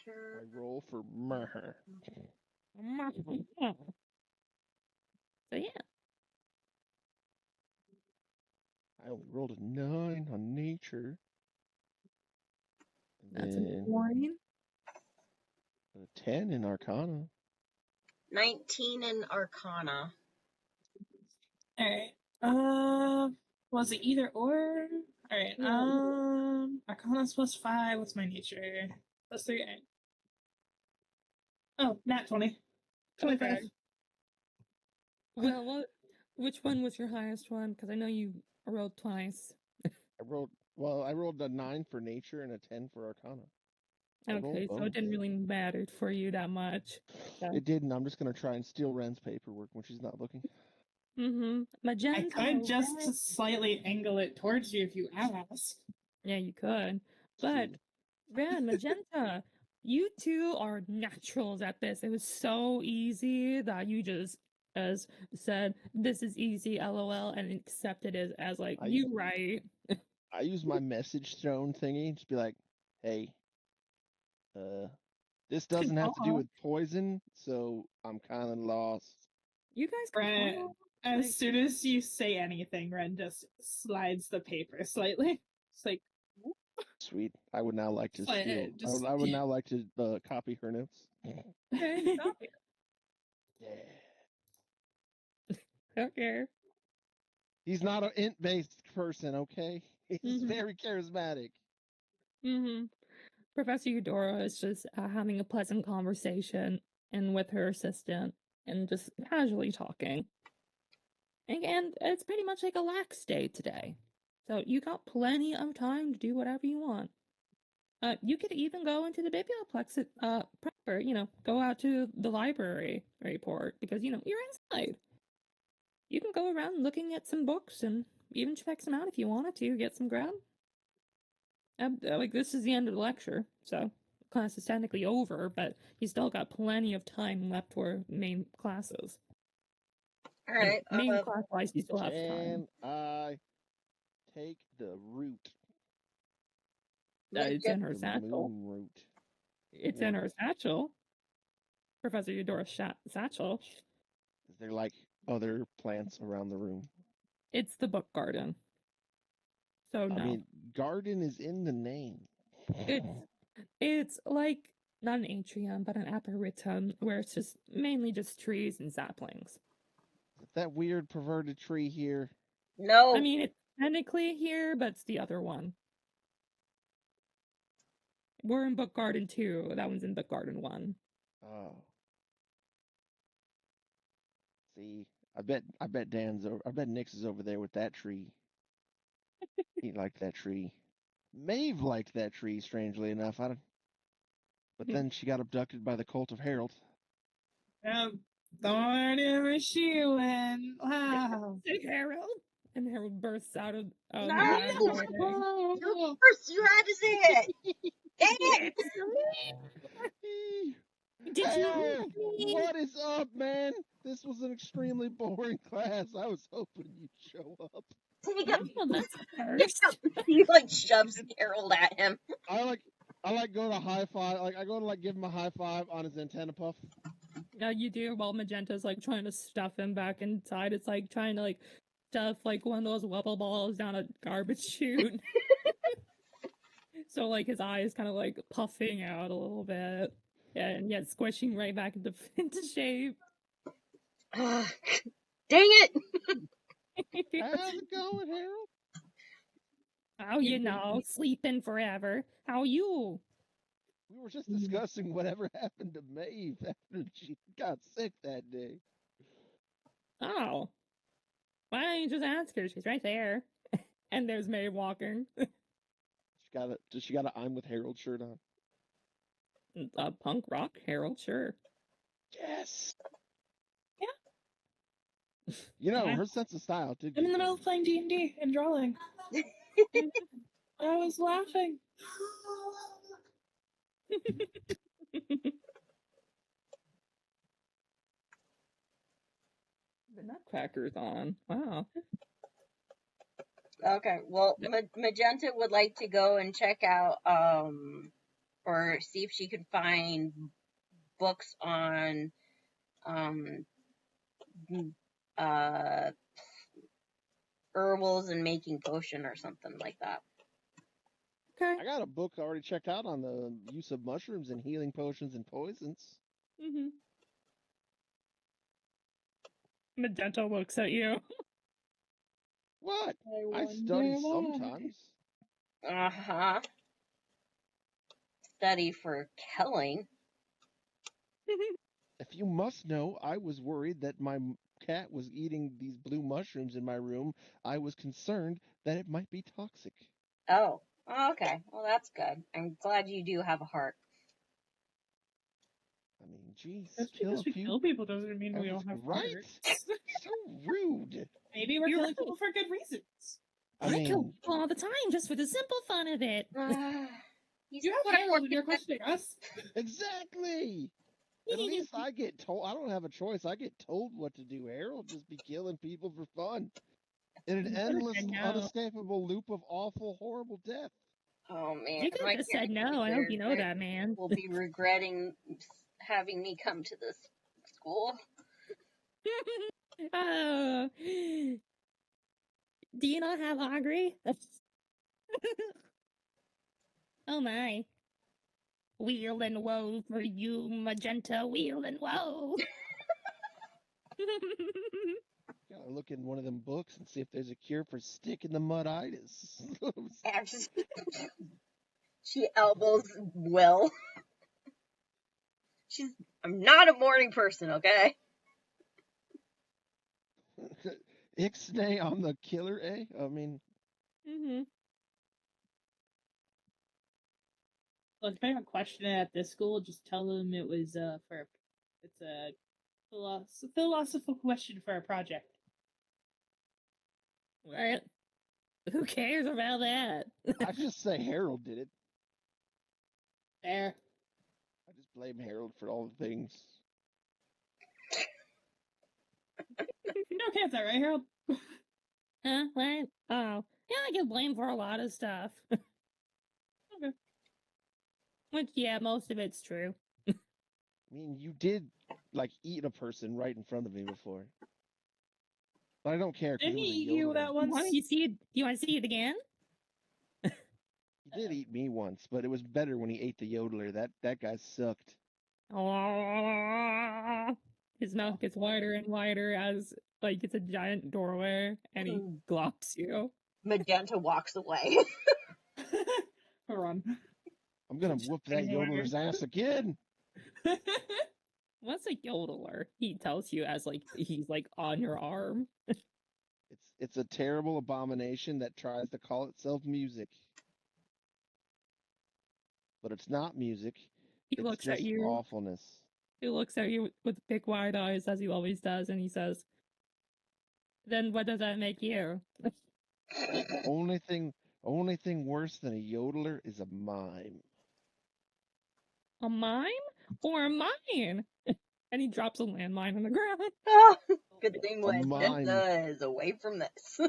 I roll for murder. So yeah. I only rolled a 9 on nature. That's a 9. A 10 in arcana. 19 in arcana. Alright. Was it either or? Alright. Yeah. Arcana's +5. What's my nature? +3. Oh, nat 20. 25. Okay. Well, which one was your highest one? Because I know you rolled twice. I rolled a 9 for nature and a 10 for arcana. Okay, so it didn't really matter for you that much. So. It didn't. I'm just going to try and steal Ren's paperwork when she's not looking. Magenta. I could just slightly angle it towards you if you ask. Yeah, you could. But, Ren, Magenta, you two are naturals at this. It was so easy that you just as said, "This is easy, LOL," and accepted it as like, "You right." I use my message stone thingy. Just be like, "Hey, this doesn't have to do with poison, so I'm kind of lost." You guys Ren, as soon as you say anything, Ren just slides the paper slightly. It's like, sweet. I would now like to steal. I would now like to copy her notes. Okay, copy. Yeah. Okay. He's not an int-based person, okay? He's very charismatic. Professor Eudora is just having a pleasant conversation and with her assistant and just casually talking. And it's pretty much like a lax day today. So you got plenty of time to do whatever you want. You could even go into the biblioplex proper, go out to the library report because, you're inside. You can go around looking at some books and even check some out if you wanted to, get some grub. Like, this is the end of the lecture, so class is technically over, but you still got plenty of time left for main classes. All right. Main class-wise, you still have time. Can I take the route? It's in her The satchel. moon route. It's in her satchel. Professor Eudora's satchel. Is there like other plants around the room? It's the book garden. So no. I mean, garden is in the name. It's like not an atrium, but an arboretum where it's just mainly just trees and saplings. Is that weird perverted tree here? No. I mean, it's technically here, but it's the other one. We're in Book Garden 2. That one's in Book Garden 1. Oh. See, I bet Nyx is over there with that tree. He liked that tree. Maeve liked that tree, strangely enough. But then she got abducted by the cult of Harold. Thorn in my shoe and wow. Harold? And Harold bursts out of No! the First, you had to say it. Dang it! Did you? What is up, man? This was an extremely boring class. I was hoping you'd show up. Take him. Well, that's first. He like shoves Harold at him. I go to high five. Like I go to like give him a high five on his antenna puff. Yeah, you do. While Magenta's like trying to stuff him back inside. It's like trying to like stuff like one of those wubble balls down a garbage chute. So like his eye is kind of like puffing out a little bit, and yet squishing right back into shape. Dang it! How's it going, Harold? Oh, sleeping forever. How are you? We were just discussing whatever happened to Maeve after she got sick that day. Oh. Why don't you just ask her? She's right there. And there's Maeve walking. Does she got an I'm with Harold shirt on? A punk rock Harold, sure. Yes. Yeah. You know, her sense of style did. I'm in the middle of playing D&D and drawing. I was laughing. The Nutcracker's on. Wow. Okay, well, Magenta would like to go and check out, or see if she could find books on, herbals and making potion or something like that. Okay. I got a book already checked out on the use of mushrooms in healing potions and poisons. Magenta looks at you. What? I study sometimes. Uh-huh. Study for killing. If you must know, I was worried that my cat was eating these blue mushrooms in my room. I was concerned that it might be toxic. Oh, okay. Well, that's good. I'm glad you do have a heart. I mean, geez. Just because we kill people doesn't mean we don't have hearts. So rude. Maybe we're killing people for good reasons. I kill people all the time just for the simple fun of it. You have Harold and you're questioning us. Exactly. At least I get told. I don't have a choice. I get told what to do. Harold just be killing people for fun in an endless, unescapable loop of awful, horrible death. Oh man, You could have just said no. I hope you know that, man. Will be regretting having me come to this school. Oh, do you not have Aubrey? Oh my. Wheel and woe for you, Magenta. Wheel and woe. Gotta look in one of them books and see if there's a cure for stick in the muditis. She elbows Will. I'm not a morning person, okay? Ixnay on the killer, eh? I mean. Look, if I don't question it at this school, just tell them it was it's a philosophical question for a project. Right? Who cares about that? I just say Harold did it. There. I just blame Harold for all the things. You know can't that, right, Harold? Huh? What? Oh. Yeah, I get blamed for a lot of stuff. Okay. Which, yeah, most of it's true. I mean, you did, like, eat a person right in front of me before. But I don't care. Didn't he eat you that once? Why don't you see it? Do you want to see it again? He did eat me once, but it was better when he ate the yodeler. That guy sucked. Oh, his mouth gets wider and wider as, like, it's a giant doorway, and he glocks you. Magenta walks away. Run. I'm gonna whoop that yodeler's ass again. What's a yodeler? He tells you as, like, he's, like, on your arm. It's a terrible abomination that tries to call itself music. But it's not music. He looks at you. Awfulness. He looks at you with big wide eyes, as he always does, and he says, "Then what does that make you?" Only thing worse than a yodeler is a mime. A mime or a mine? And he drops a landmine on the ground. Oh, good thing Magenta is away from this.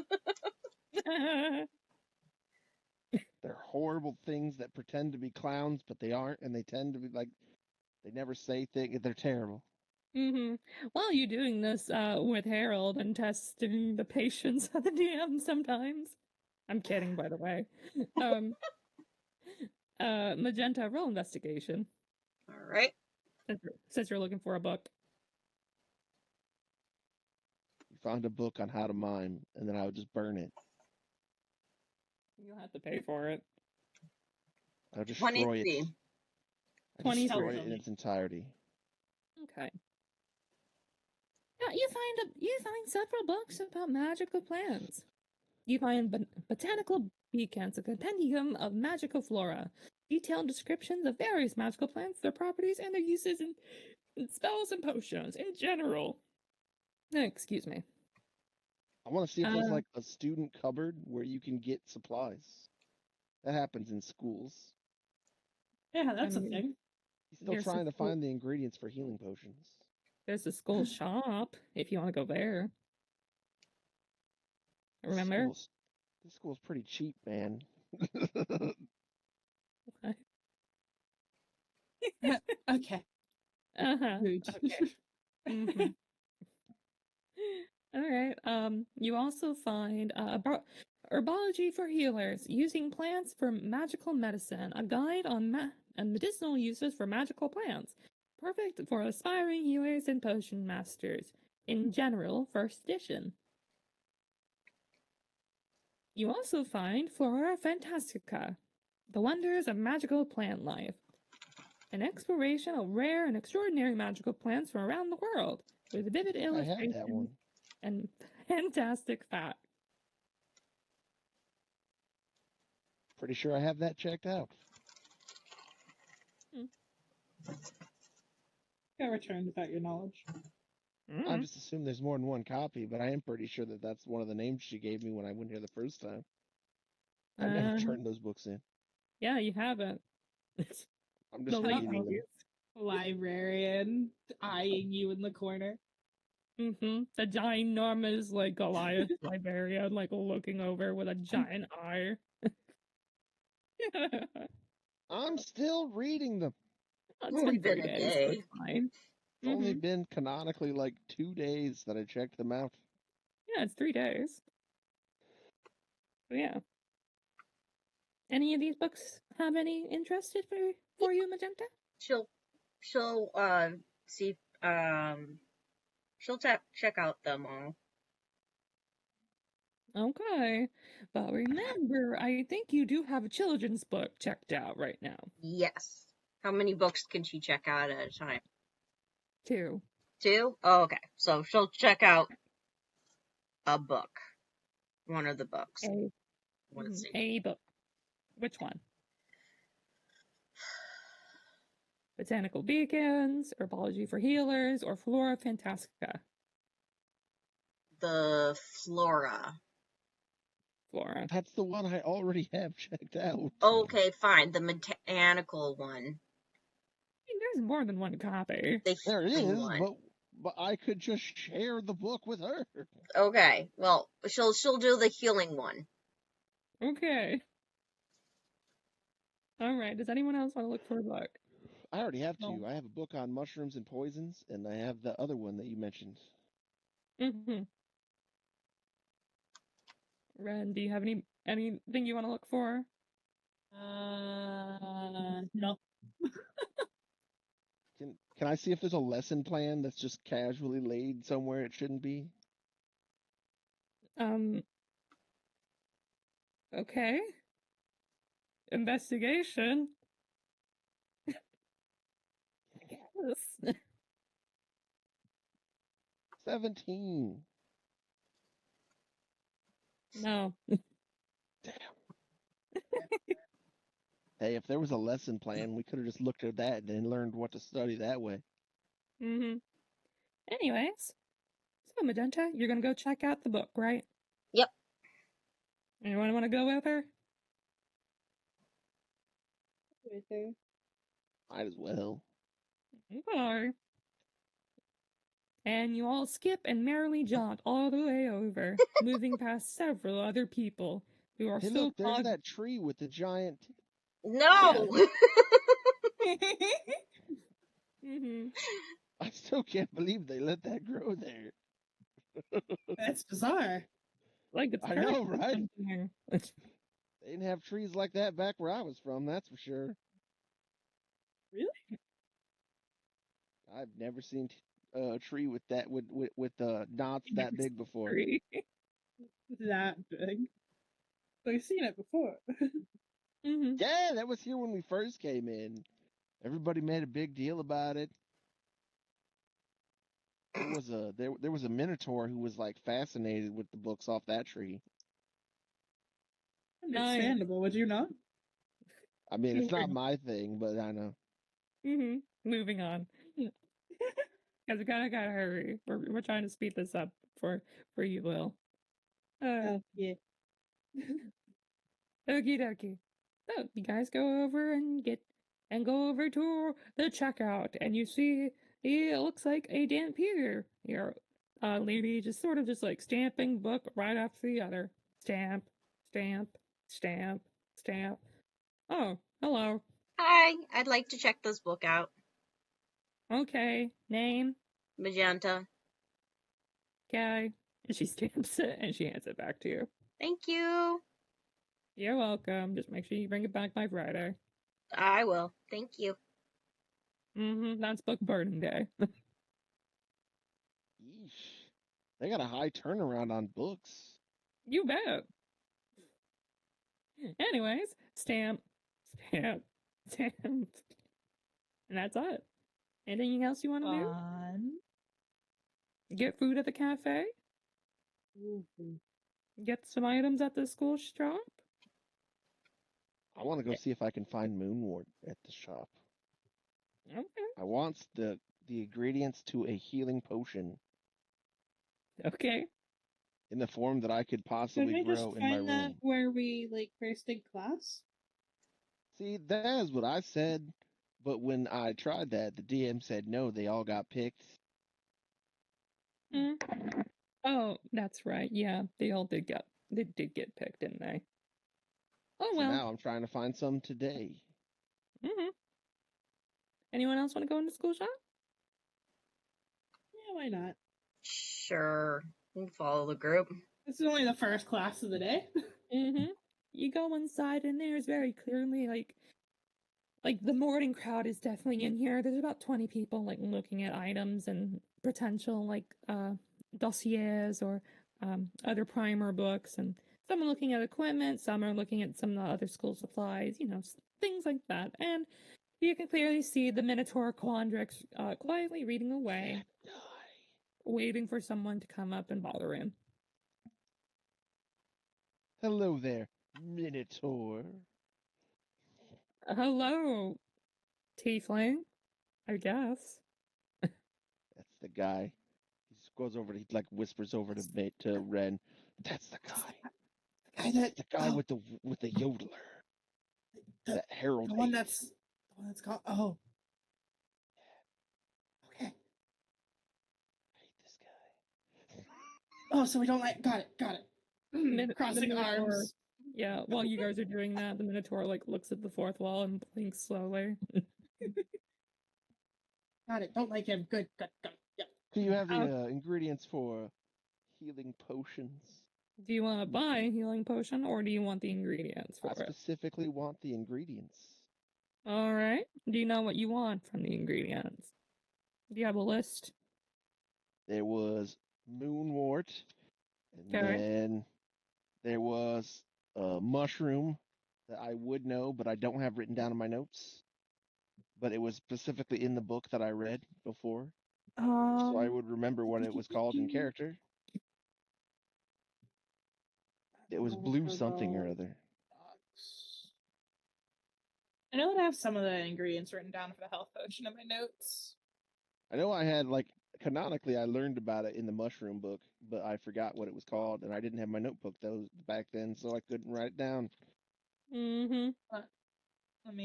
They're horrible things that pretend to be clowns, but they aren't, and they tend to be like, they never say things. They're terrible. Well, you're doing this with Harold and testing the patience of the DM sometimes. I'm kidding, by the way. Magenta, roll investigation. All right. Since you're looking for a book. You found a book on how to mime, and then I would just burn it. You'll have to pay for it. I'll destroy it. I'll destroy it in its entirety. Okay. Yeah, you find several books about magical plants. You find Botanical Beacons, a compendium of magical flora, detailed descriptions of various magical plants, their properties, and their uses in spells and potions in general. Excuse me. I want to see if there's like a student cupboard where you can get supplies. That happens in schools. Yeah, that's a thing. He's still trying to find the ingredients for healing potions. There's a school shop if you want to go there. Remember? This school's pretty cheap, man. Okay. Okay. All right. You also find Herbology for Healers, using plants for magical medicine, a guide on medicinal uses for magical plants, perfect for aspiring healers and potion masters. In general, first edition. You also find Flora Fantastica, the wonders of magical plant life, an exploration of rare and extraordinary magical plants from around the world, with vivid illustrations and fantastic facts. Pretty sure I have that checked out. Got returned without your knowledge. I just assume there's more than one copy, but I am pretty sure that that's one of the names she gave me when I went here the first time. I never turned those books in. Yeah, you haven't. I'm just reading them. Librarian eyeing you in the corner. The ginormous, like, Goliath librarian, like, looking over with a giant eye. I'm still reading them. It's Only been 3 been a days, so day. it's fine. It's only been canonically like 2 days that I checked them out. Yeah, it's 3 days. So, yeah. Any of these books have any interest for you, Magenta? She'll see she'll check out them all. Okay. But remember, I think you do have a children's book checked out right now. Yes. How many books can she check out at a time? 2. 2? Oh, okay. So she'll check out a book. One of the books. Let's see. A book. Which one? Botanical Beacons, Herbology for Healers, or Flora Fantastica? The Flora. Flora. That's the one I already have checked out. Okay, fine. The mechanical one. I mean, there's more than one copy. There is, but I could just share the book with her. Okay, well, she'll do the healing one. Okay. All right. Does anyone else want to look for a book? I already have 2. I have a book on mushrooms and poisons, and I have the other one that you mentioned. Ren, do you have anything you want to look for? No. Can I see if there's a lesson plan that's just casually laid somewhere it shouldn't be? Okay. Investigation. I guess. 17. No. Damn. Hey, if there was a lesson plan, we could have just looked at that and then learned what to study that way. Anyways, so Magenta, you're gonna go check out the book, right? Yep. Anyone want to go with her? With her. Might as well. Okay. And you all skip and merrily jaunt all the way over, moving past several other people who are Hey, still look, there's that tree with the giant. No! I still can't believe they let that grow there. That's bizarre. Like it's I know, right? They didn't have trees like that back where I was from, that's for sure. Really? I've never seen a tree with that with knots that big before. That big. I've seen it before. Yeah, that was here when we first came in. Everybody made a big deal about it. There was a minotaur who was like fascinated with the books off that tree. Understandable, would you not? I mean, it's not my thing, but I know. Moving on. Because we gotta hurry. We're trying to speed this up for you, Will. Yeah. Okie dokie. So you guys go over and go over to the checkout, and you see it looks like a Dampier here. Lady just like stamping book right after the other. Stamp, stamp, stamp, stamp. Oh, hello. Hi, I'd like to check this book out. Okay, name? Magenta. Okay. And she stamps it and she hands it back to you. Thank you. You're welcome. Just make sure you bring it back by Friday. I will. Thank you. That's book burning day. Yeesh. They got a high turnaround on books. You bet. Anyways, stamp, stamp, stamp. And that's it. Anything else you want to do? Get food at the cafe? Get some items at the school shop? I want to go see if I can find Moonwort at the shop. Okay. I want the ingredients to a healing potion. Okay. In the form that I could possibly grow in my room. That where we first did class? See, that is what I said. But when I tried that, the DM said no, they all got picked. Mm. Oh, that's right. Yeah, they did get picked, didn't they? Oh So well. now I'm trying to find some today. Mm-hmm. Anyone else want to go into school shop? Yeah, why not? Sure. We'll follow the group. This is only the first class of the day. Mm-hmm. You go inside, and there's very clearly like the morning crowd is definitely in here. There's about 20 people like looking at items and potential like dossiers or other primer books, and some are looking at equipment, some are looking at some of the other school supplies, things like that. And you can clearly see the Minotaur Quandrix quietly reading away, waiting for someone to come up and bother him. Hello there, Minotaur. Hello, Tiefling, I guess. That's the guy. He just goes over. He like whispers over to Ren. That's the guy. That's the guy with the yodeler. That Herald. The one that's called. Oh. Okay. I hate this guy. Oh, so we don't like. Got it. Crossing arms. Yeah, while you guys are doing that, the Minotaur like looks at the fourth wall and blinks slowly. Got it. Don't like him. Good. Yep. Do you have the ingredients for healing potions? Do you want to buy a healing potion, or do you want the ingredients for it? I specifically want the ingredients. All right. Do you know what you want from the ingredients? Do you have a list? There was moonwort, and then there was a mushroom that I would know, but I don't have written down in my notes. But it was specifically in the book that I read before, so I would remember what it was called in character. It was blue something or other. I know that I have some of the ingredients written down for the health potion in my notes. I know I had, like, canonically I learned about it in the mushroom book, but I forgot what it was called, and I didn't have my notebook back then, so I couldn't write it down. Mm-hmm.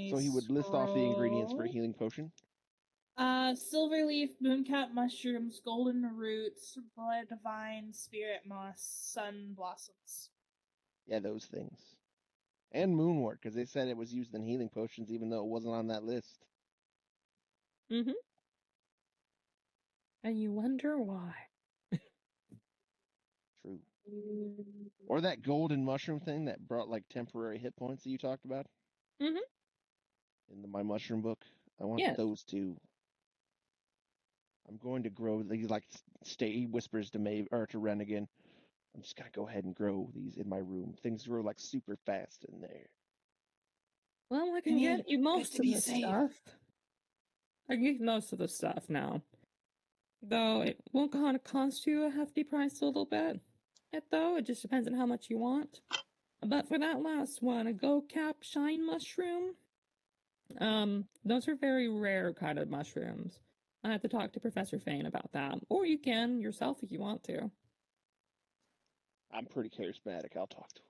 So he would list off the ingredients for a healing potion. Silverleaf, mooncat mushrooms, golden roots, blood vine, spirit moss, sun blossoms. Yeah, those things. And moonwort, because they said it was used in healing potions, even though it wasn't on that list. Mm-hmm. And you wonder why. True. Or that golden mushroom thing that brought, like, temporary hit points that you talked about. Mm-hmm. In my mushroom book. I want those two. I'm going to grow these, like, he whispers to Maeve, or to Ren again. I'm just going to go ahead and grow these in my room. Things grow, like, super fast in there. Well, I can get you most of the stuff. I can get you most of the stuff now. Though it will kind of cost you a hefty price a little bit. It just depends on how much you want. But for that last one, a Go Cap Shine Mushroom, those are very rare kind of mushrooms. I have to talk to Professor Fane about that. Or you can yourself if you want to. I'm pretty charismatic. I'll talk to him.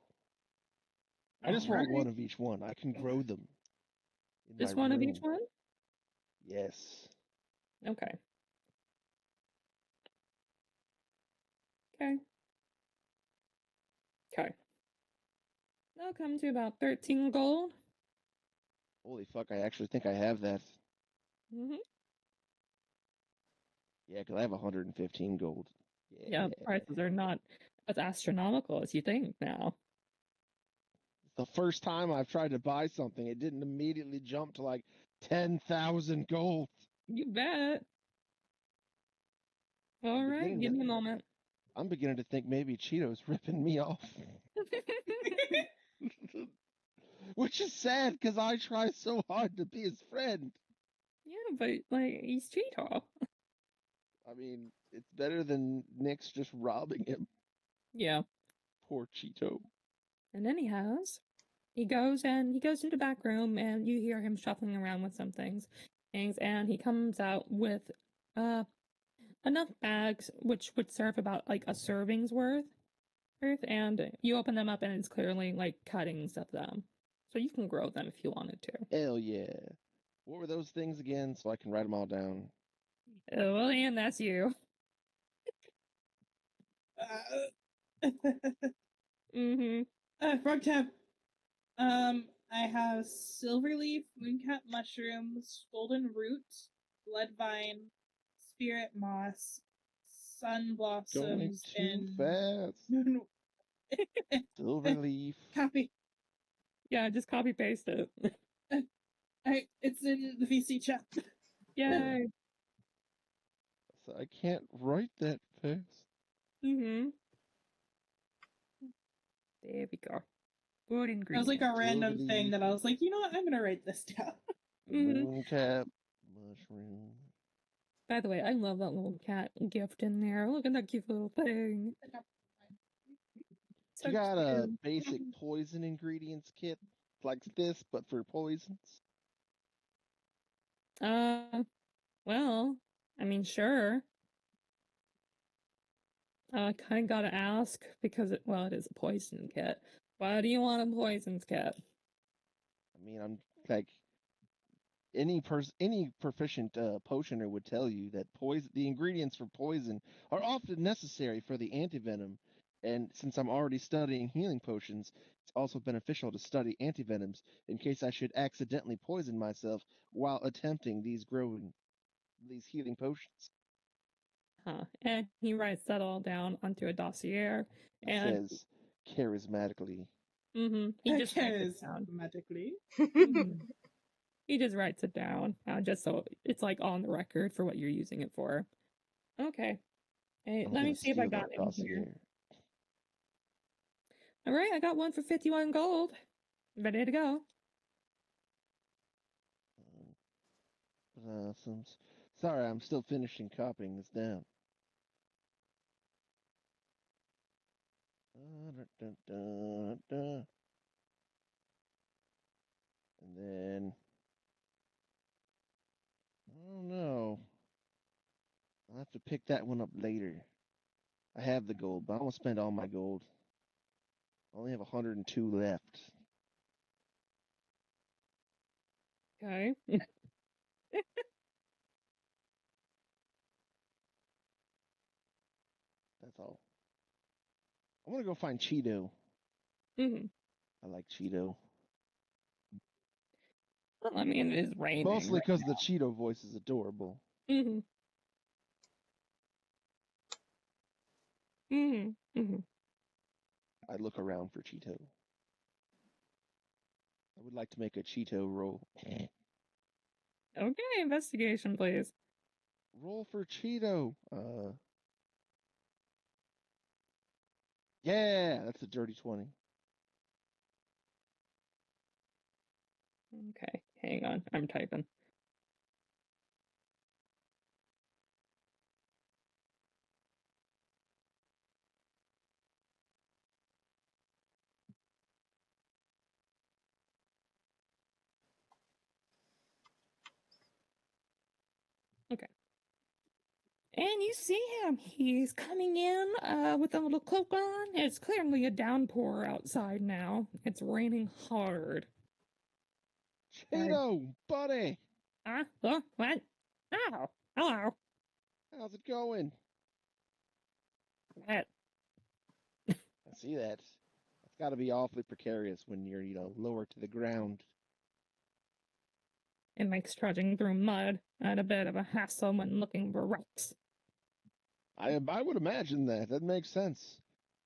I just want one of each one. I can grow them. Just one of each one? Yes. Okay. Okay. That'll come to about 13 gold. Holy fuck, I actually think I have that. Mm-hmm. Yeah, because I have 115 gold. Yeah, prices are not as astronomical as you think now. The first time I've tried to buy something, it didn't immediately jump to like 10,000 gold. You bet. All right, give me a moment. I'm beginning to think maybe Cheeto's ripping me off. Which is sad, because I try so hard to be his friend. Yeah, but, like, he's Cheeto. I mean, it's better than Nick's just robbing him. Yeah. Poor Cheeto. And then he goes into the back room, and you hear him shuffling around with some things, and he comes out with enough bags which would serve about like a serving's worth, and you open them up, and it's clearly like cuttings of them, so you can grow them if you wanted to. Hell yeah. What were those things again, so I can write them all down? Well, and that's you. Mm-hmm. Frog tab. I have silverleaf, mooncat mushrooms, golden root, blood vine, spirit moss, sun blossoms, Going too and fast. Silverleaf. Copy. Yeah, just copy paste it. Alright, it's in the VC chat. Yay. So I can't write that fast. Mm-hmm. There we go. Good ingredient. That was like a random thing that I was like, you know what, I'm gonna write this down. Mooncap mushroom. By the way, I love that little cat gift in there. Look at that cute little thing. You got a basic poison ingredients kit like this, but for poisons? Well, I mean, sure. I kind of gotta ask because it is a poison kit. Why do you want a poisons kit? I mean, I'm like any proficient potioner would tell you that the ingredients for poison are often necessary for the antivenom. And since I'm already studying healing potions, it's also beneficial to study antivenoms in case I should accidentally poison myself while attempting these healing potions. Huh. And he writes that all down onto a dossier. And It says charismatically. Mm-hmm. He just writes it down. Charismatically. He just writes it down, just so it's like on the record for what you're using it for. Okay. Hey, let me see if I got it in here. All right, I got one for 51 gold. Ready to go. Blossoms. Sorry, I'm still finishing copying this down. And then, I don't know. I'll have to pick that one up later. I have the gold, but I won't spend all my gold. I only have 102 left. Okay. That's all. I'm gonna go find Cheeto. Mm-hmm. I like Cheeto. Well, I mean, it is raining. Mostly because the Cheeto voice is adorable. Mm-hmm. Mm-hmm. Mm-hmm. I look around for Cheeto. I would like to make a Cheeto roll. Okay, investigation, please. Roll for Cheeto. Yeah, that's a dirty 20. Okay, hang on. I'm typing. Okay. And you see him. He's coming in with a little cloak on. It's clearly a downpour outside now. It's raining hard. Cheeto, buddy! What? Oh, hello. How's it going? What? I see that. It's got to be awfully precarious when you're, lower to the ground. It makes trudging through mud a bit of a hassle when looking for rocks. I would imagine that. That makes sense.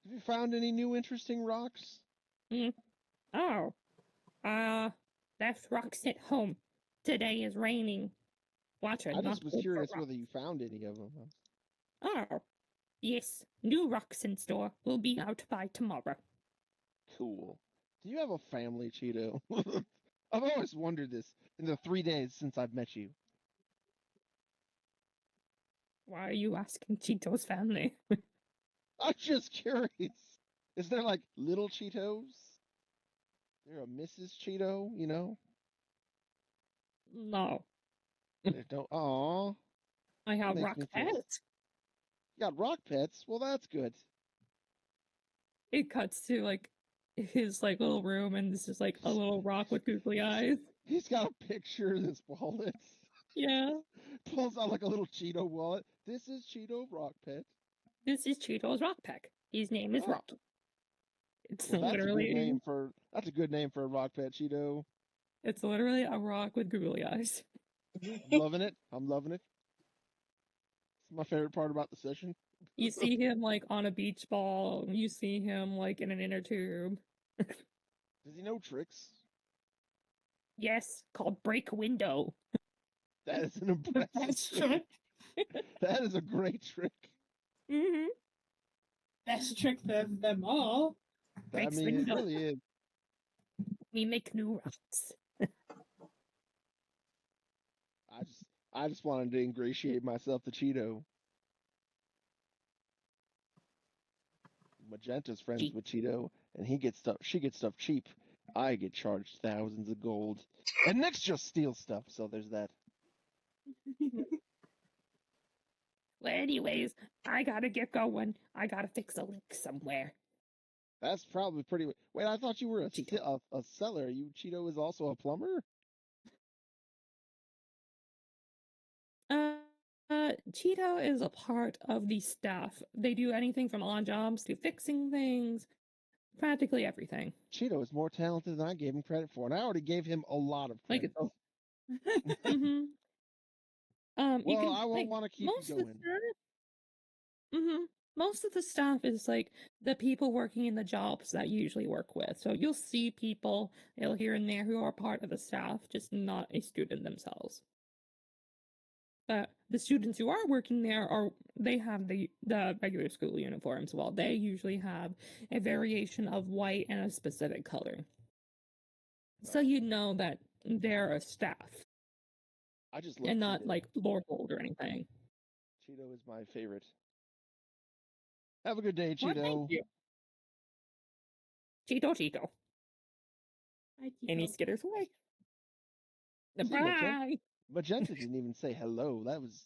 Have you found any new interesting rocks? Oh. Left rocks at home. Today is raining. Watch it. I just was curious whether you found any of them. Oh. Yes. New rocks in store. Will be out by tomorrow. Cool. Do you have a family, Cheeto? I've always wondered this in the 3 days since I've met you. Why are you asking Cheeto's family? I'm just curious. Is there like little Cheetos? Is there a Mrs. Cheeto, No. There's no. Aw. I have rock pets. You got rock pets? Well, that's good. It cuts to his little room, and this is like a little rock with googly eyes. He's got a picture of this wallet. Yeah. Pulls out like a little Cheeto wallet. This is Cheeto Rock Pet. This is Cheeto's Rock Peck. His name is Rocky. It's Well, that's literally a good name for a rock pet, Cheeto. It's literally a rock with googly eyes. Loving it. I'm loving it. It's my favorite part about the session. You see him like on a beach ball. You see him like in an inner tube. Does he know tricks? Yes, called break window. That is an impressive trick. That is a great trick. Mm-hmm. Best trick of them all. I mean, it really is. We make new routes. I just wanted to ingratiate myself to Cheeto. Magenta's friends with Cheeto, and she gets stuff cheap. I get charged thousands of gold. And Nick's just steals stuff, so there's that. Well, anyways, I gotta get going. I gotta fix a leak somewhere. That's probably pretty... Wait, I thought you were a seller. Cheeto is also a plumber? Cheeto is a part of the staff. They do anything from on jobs to fixing things, practically everything. Cheeto is more talented than I gave him credit for, and I already gave him a lot of credit. Mm-hmm. Well, I won't want to keep you going. Most of the staff is like the people working in the jobs that you usually work with. So you'll see people here and there who are part of the staff, just not a student themselves. But the students who are working there they have the regular school uniforms. Well, they usually have a variation of white and a specific color. So you know that they're a staff. I just love and not Cheeto. like Lorehold or anything. Cheeto is my favorite. Have a good day, Cheeto. Well, thank you. Cheeto. And he skitters away. Bye. Magenta didn't even say hello. That was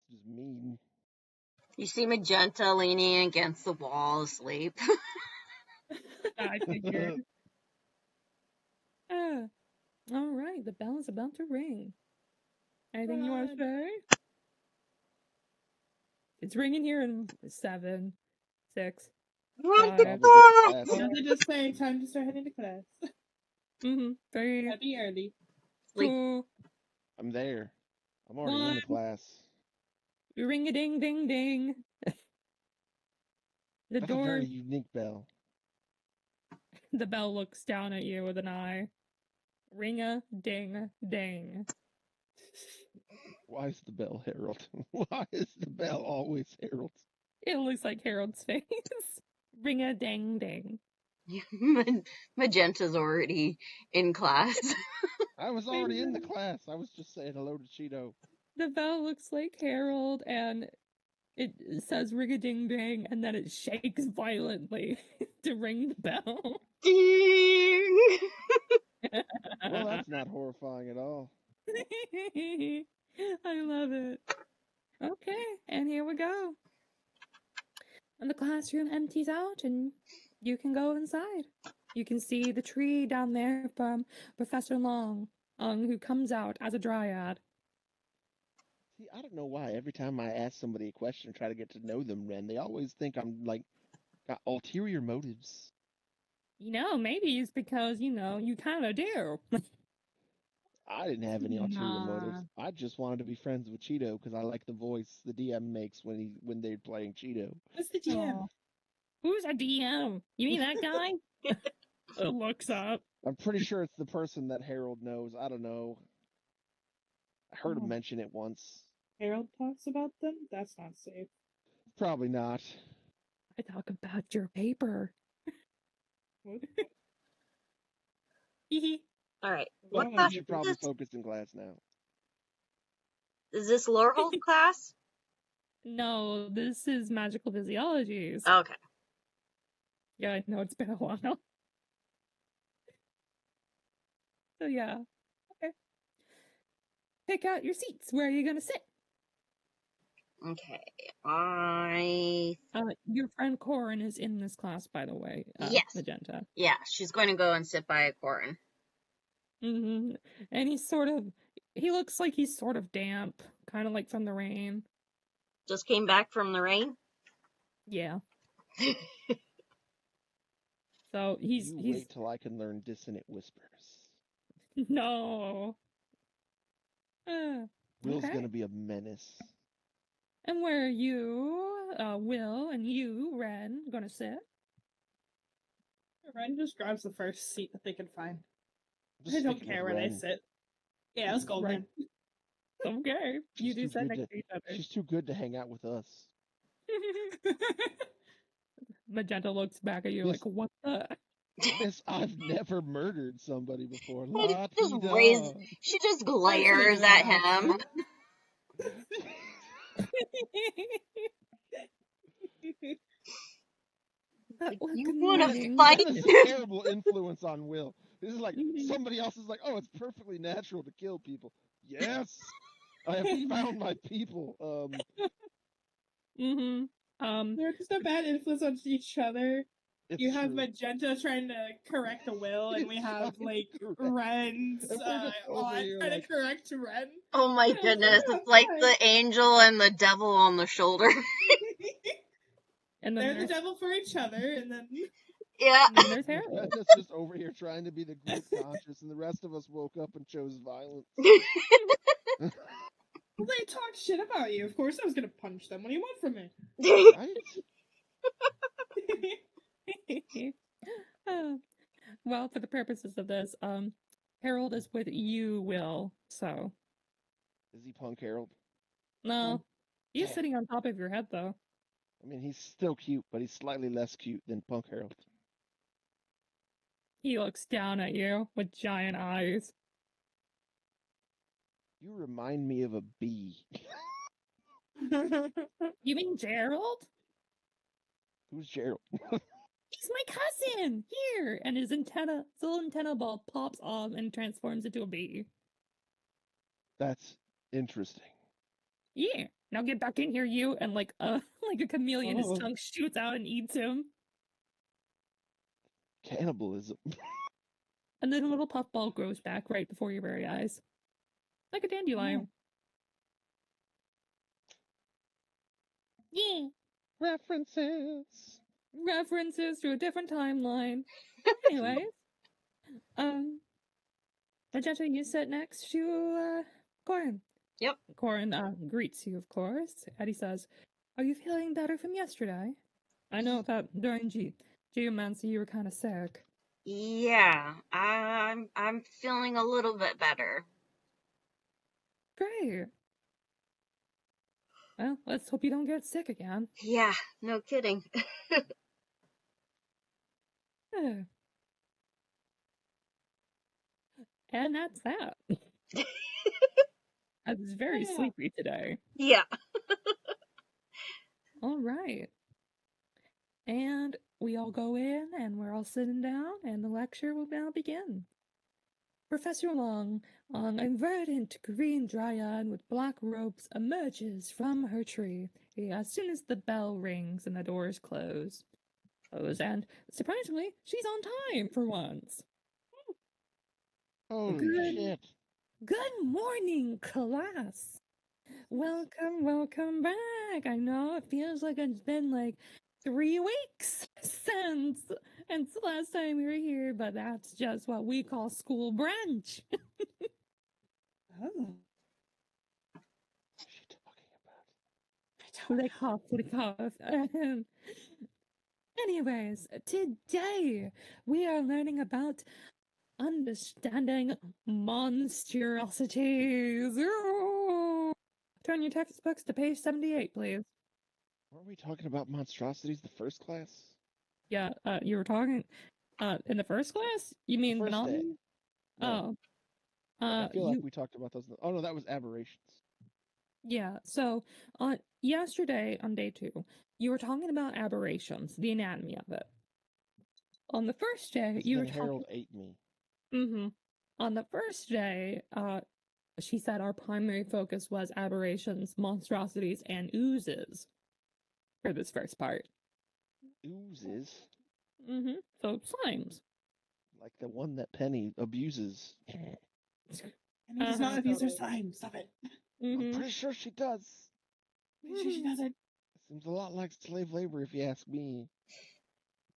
just mean. You see Magenta leaning against the wall asleep. I figured. All right, the bell is about to ring. Anything you want to say? It's ringing here in 7, 6, 5. Doesn't just say time to start heading to class. Very Happy early. 2. I'm there. I'm already in the class. Ring a ding ding ding. That's a very unique bell. The bell looks down at you with an eye. Ring a ding ding. Why is the bell Harold? Why is the bell always Harold? It looks like Harold's face. Ring a ding ding. Magenta's already in class. I was already in the class. I was just saying hello to Cheeto. The bell looks like Harold, and it says ring a ding ding, and then it shakes violently to ring the bell. Ding! Well, that's not horrifying at all. I love it. Okay, and here we go. And the classroom empties out, and you can go inside. You can see the tree down there from Professor Long, who comes out as a dryad. See, I don't know why. Every time I ask somebody a question, try to get to know them, Ren, they always think I'm, like, got ulterior motives. Maybe it's because, you kind of do. I didn't have any ulterior motives. I just wanted to be friends with Cheeto because I like the voice the DM makes when they're playing Cheeto. What's the DM? Oh. Who's a DM? You mean that guy? It looks up. I'm pretty sure it's the person that Harold knows. I don't know. I heard him mention it once. Harold talks about them? That's not safe. Probably not. I talk about your paper. What? All right. What class should probably focus in class now. Is this Lorehold class? No, this is magical physiologies. Okay. Yeah, I know it's been a while. So yeah. Okay. Pick out your seats. Where are you gonna sit? Okay. Your friend Corin is in this class, by the way. Yes. Magenta. Yeah, she's going to go and sit by Corin. Mm-hmm. And he looks like he's sort of damp, kind of like from the rain. Just came back from the rain? Yeah. So he's wait till I can learn dissonant whispers. No. Will's okay. gonna be a menace. And where are you, Will, and you, Ren, gonna sit? Ren just grabs the first seat that they can find. Just I don't care where they sit. Yeah, let's go, Ren. Okay. You do sit next to each other. She's too good to hang out with us. Magenta looks back at you like, what the? Miss, I've never murdered somebody before. She just glares at him. You want to fight? That is a terrible influence on Will. This is like somebody else is like, oh, it's perfectly natural to kill people. Yes, I have found my people. They're just a bad influence on each other. You have Magenta trying to correct Will, and we have like Ren's trying to correct Ren. Oh my goodness! It's like the angel and the devil on the shoulder. And then they're the devil for each other, and then yeah. And then there's Harold. Magenda's just over here trying to be the group conscious, and the rest of us woke up and chose violence. Well, they talked shit about you. Of course, I was gonna punch them. What do you want from me? Right? Well, for the purposes of this, Harold is with you, Will. So. Is he Punk Harold? No, he's sitting on top of your head, though. I mean, he's still cute, but he's slightly less cute than Punk Harold. He looks down at you with giant eyes. You remind me of a bee. You mean Gerald? Who's Gerald? He's my cousin! Here! And his little antenna ball pops off and transforms into a bee. That's interesting. Yeah. Now get back in here, you! And like a chameleon, his tongue shoots out and eats him. Cannibalism. And then a little puffball grows back right before your very eyes. Like a dandelion. Yeah. References to a different timeline. Anyways. Magenta, you sit next to, Corin. Yep. Corin, greets you, of course. Eddie says, are you feeling better from yesterday? I know that during Geomancy you were kind of sick. Yeah, I'm feeling a little bit better. Great. Well, let's hope you don't get sick again. Yeah, no kidding. And that's that. I was very sleepy today. Yeah. All right. And we all go in, and we're all sitting down, and the lecture will now begin. Professor Long, a verdant green dryad with black robes, emerges from her tree as soon as the bell rings and the doors close. And surprisingly, she's on time for once. Holy shit. Good morning, class. Welcome back. I know it feels like it's been like 3 weeks since the last time we were here, but that's just what we call school brunch. Oh. What's she talking about? They cough. Anyways, today we are learning about understanding monstrosities. Turn your textbooks to page 78, please. Weren't we talking about monstrosities the first class? Yeah, you were talking in the first class? You mean the first day. No. Oh. I feel like we talked about those. Oh no, that was aberrations. Yeah, so yesterday on day 2, you were talking about aberrations, the anatomy of it. On the first day, you were talking... Harold ate me. Mm-hmm. On the first day, she said our primary focus was aberrations, monstrosities, and oozes for this first part. Oozes? Mm-hmm. So slimes. Like the one that Penny abuses. Penny does not abuse her slime. Stop it. I'm pretty sure she does. Pretty sure she doesn't. Seems a lot like slave labor, if you ask me.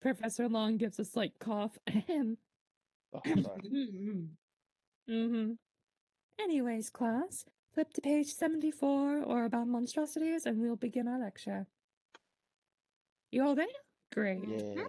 Professor Long gives a slight cough. Oh, sorry. Anyways, class, flip to page 74 or about monstrosities and we'll begin our lecture. You all there? Great. Yeah.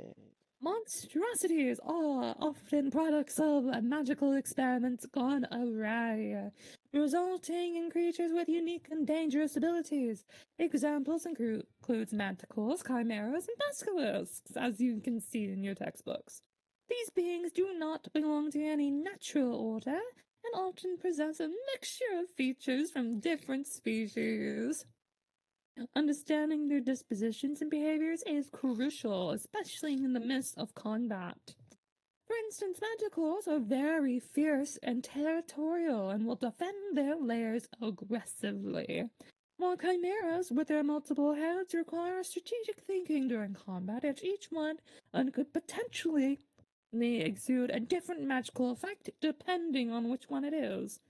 Monstrosities are often products of magical experiments gone awry, resulting in creatures with unique and dangerous abilities. Examples includes manticores, chimeras, and basilisks, as you can see in your textbooks. These beings do not belong to any natural order and often possess a mixture of features from different species. Understanding their dispositions and behaviors is crucial, especially in the midst of combat. For instance, manticores are very fierce and territorial and will defend their lairs aggressively, while chimeras, with their multiple heads, require strategic thinking during combat, as each one could potentially exude a different magical effect depending on which one it is.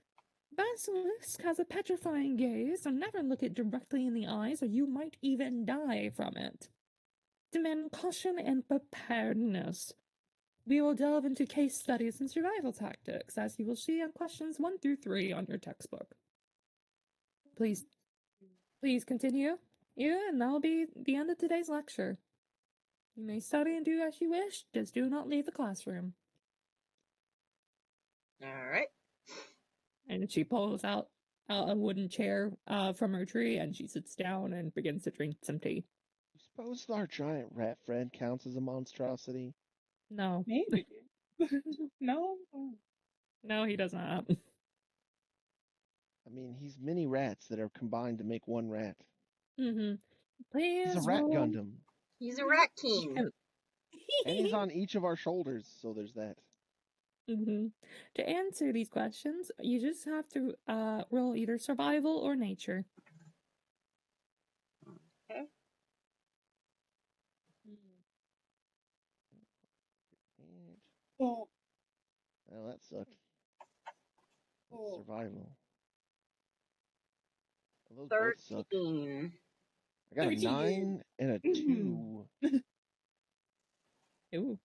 Basilisk has a petrifying gaze, so never look it directly in the eyes or you might even die from it. Demand caution and preparedness. We will delve into case studies and survival tactics, as you will see on questions 1 through 3 on your textbook. Please continue. Yeah, and that'll be the end of today's lecture. You may study and do as you wish, just do not leave the classroom. Alright. And she pulls out a wooden chair from her tree, and she sits down and begins to drink some tea. You suppose our giant rat friend counts as a monstrosity? No. Maybe. No? No, he does not. I mean, he's many rats that are combined to make one rat. Please He's a rat Gundam. He's a rat king. And he's on each of our shoulders, so there's that. To answer these questions, you just have to roll either survival or nature. Okay. Oh. Well, that sucked. Oh. Survival. Well, those both suck. 13. I got 13. A 9 and a 2. Ooh.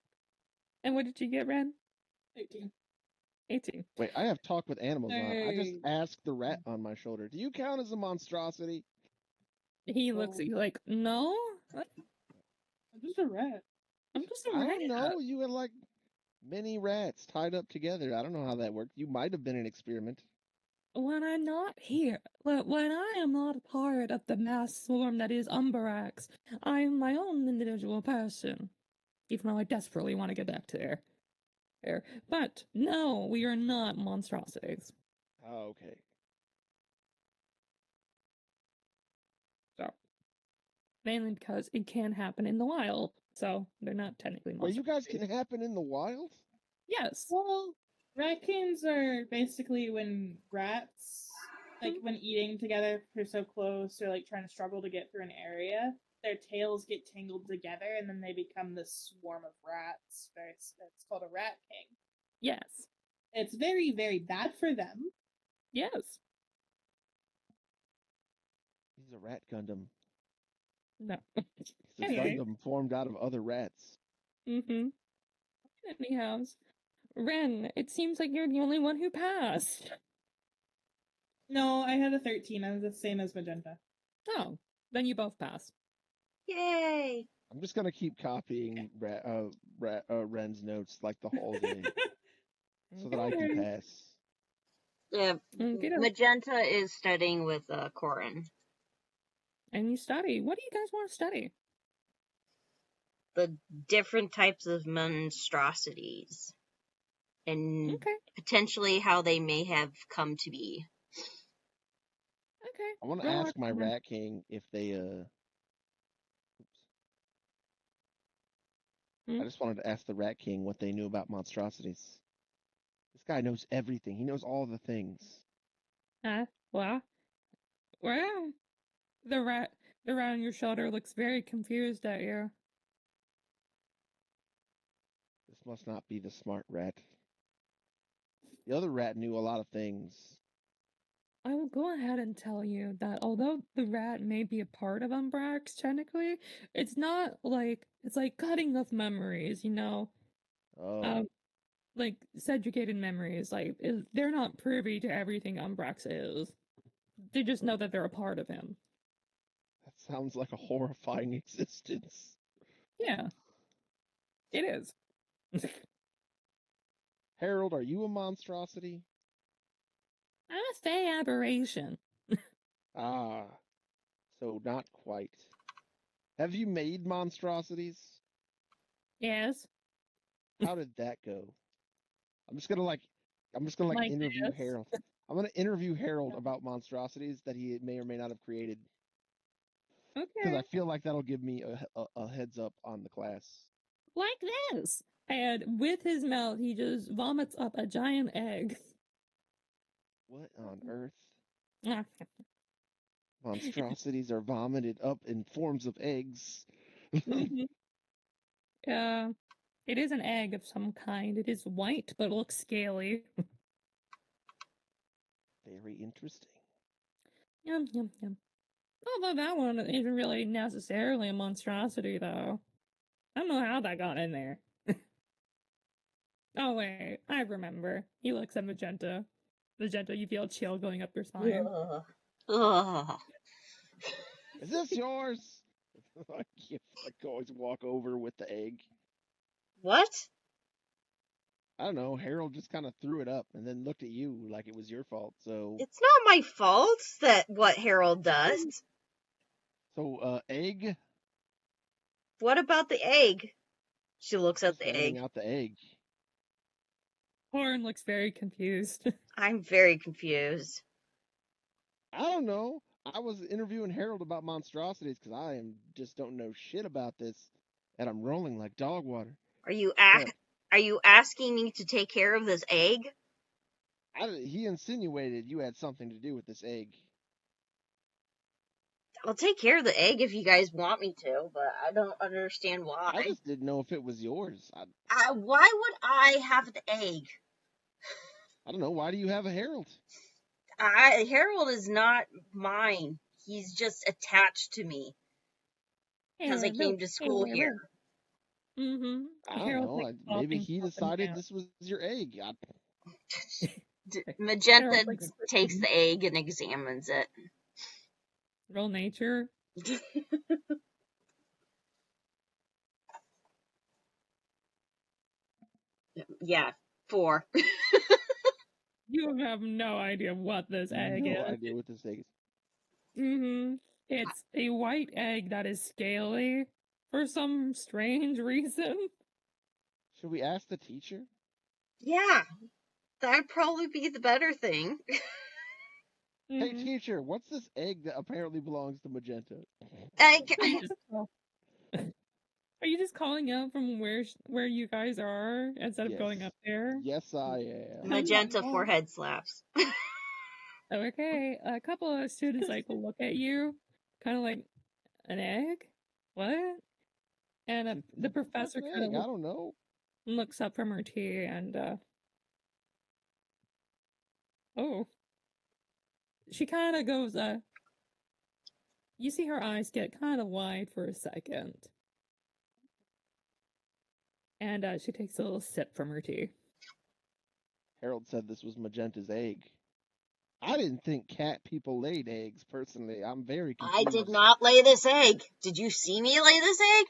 And what did you get, Ren? 18. Wait, I have talk with animals on. I just asked the rat on my shoulder, do you count as a monstrosity? He looks at you like, no? What? I'm just a rat. I'm just a rat. I don't know. You had like many rats tied up together. I don't know how that worked. You might have been an experiment. When I'm not here, when I am not a part of the mass swarm that is Umbarax, I am my own individual person. Even though I desperately want to get back to there. But no, we are not monstrosities. Oh, okay. So, mainly because it can happen in the wild, so they're not technically monstrosities. Well, you guys can happen in the wild? Yes. Well, raccoons are basically when rats, like when eating together, they're so close, or like trying to struggle to get through an area, their tails get tangled together, and then they become this swarm of rats. It's called a rat king. Yes. It's very, very bad for them. Yes. He's a rat Gundam. No. He's a Gundam formed out of other rats. Anyhow, Ren, it seems like you're the only one who passed. No, I had a 13. I was the same as Magenta. Oh, then you both pass. Yay! I'm just gonna keep copying Ren's notes like the whole day, so that I can pass. Yeah, Magenta is studying with Corin. And you study. What do you guys want to study? The different types of monstrosities. And potentially how they may have come to be. Okay. I want to ask my Rat King if they, I just wanted to ask the Rat King what they knew about monstrosities. This guy knows everything. He knows all the things. Well, the rat on your shoulder looks very confused at you. This This must not be the smart rat. The other rat knew a lot of things. I will go ahead and tell you that although the rat may be a part of Umbrax, technically, it's not like it's like cutting off memories, you know? Oh. Like segregated memories. Like they're not privy to everything Umbrax is. They just know that they're a part of him. That sounds like a horrifying existence. Yeah. It is. Harold, are you a monstrosity? I'm a fey aberration. Ah, so not quite. Have you made monstrosities? Yes. How did that go? I'm just gonna interview this. Harold. I'm gonna interview Harold about monstrosities that he may or may not have created. Because Okay. I feel like that'll give me a heads up on the class. Like this. And with his mouth, he just vomits up a giant egg. What on earth? Ah. Monstrosities are vomited up in forms of eggs. Mhm. It is an egg of some kind. It is white, but looks scaly. Very interesting. Yum, yum, yum. Although that one isn't really necessarily a monstrosity, though. I don't know how that got in there. Oh, wait. I remember. He looks at Magenta. Magenta, you feel chill going up your spine. Ugh. Is this yours? I can't always walk over with the egg. What? I don't know. Harold just kind of threw it up and then looked at you like it was your fault. So It's not my fault that what Harold does. So, egg. What about the egg? She looks at Just the handing egg. out the egg. Horn looks very confused. I'm very confused. I don't know. I was interviewing Harold about monstrosities because just don't know shit about this, and I'm rolling like dog water. Are you But asking me to take care of this egg? he insinuated you had something to do with this egg. I'll take care of the egg if you guys want me to, but I don't understand why. I just didn't know if it was yours. Why would I have the egg? I don't know. Why do you have a Harold? Harold is not mine. He's just attached to me because I came to school here. Mm-hmm. I don't know. Maybe he decided this was your egg. Magenta takes the egg and examines it. Real nature. Yeah, 4. You have no idea what this egg is. No idea what this egg is. Mm-hmm. It's a white egg that is scaly for some strange reason. Should we ask the teacher? Yeah, that'd probably be the better thing. Hey, teacher, what's this egg that apparently belongs to Magenta? Are you just calling out from where you guys are instead of going up there? Yes, I am. Magenta forehead slaps. Okay, a couple of students will look at you, kind of like, an egg? What? And the professor kind of I don't know. looks up from her tea and oh, she kind of goes you see her eyes get kind of wide for a second, and she takes a little sip from her tea. Harold said this was Magenta's egg. I didn't think cat people laid eggs, personally. I'm very confused. I did not lay this egg. Did you see me lay this egg?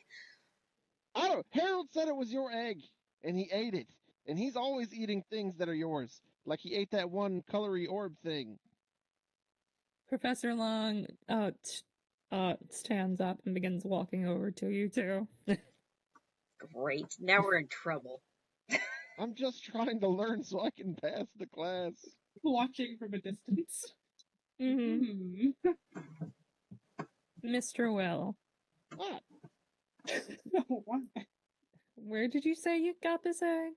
Harold said it was your egg, and he ate it. And he's always eating things that are yours. Like he ate that one colory orb thing. Professor Long stands up and begins walking over to you two. Great. Now we're in trouble. I'm just trying to learn so I can pass the class. Watching from a distance. Mm-hmm. Mr. Will. What? What? Where did you say you got this egg?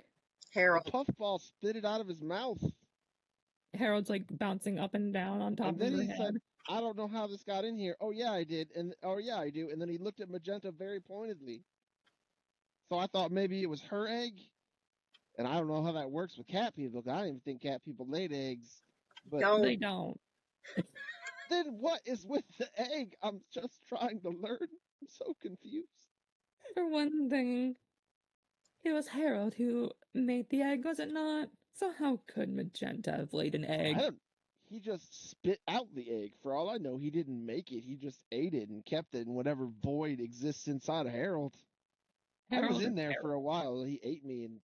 Harold. Puffball spit it out of his mouth. Harold's bouncing up and down on top of her head. And then he said, I don't know how this got in here. Oh, yeah, I did. And oh, yeah, I do. And then he looked at Magenta very pointedly. So I thought maybe it was her egg. And I don't know how that works with cat people. I don't even think cat people laid eggs. But They don't. then what is with the egg? I'm just trying to learn. I'm so confused. For one thing, it was Harold who made the egg, was it not? So how could Magenta have laid an egg? He just spit out the egg. For all I know, he didn't make it. He just ate it and kept it in whatever void exists inside of Harold. I was in there for a while. He ate me, and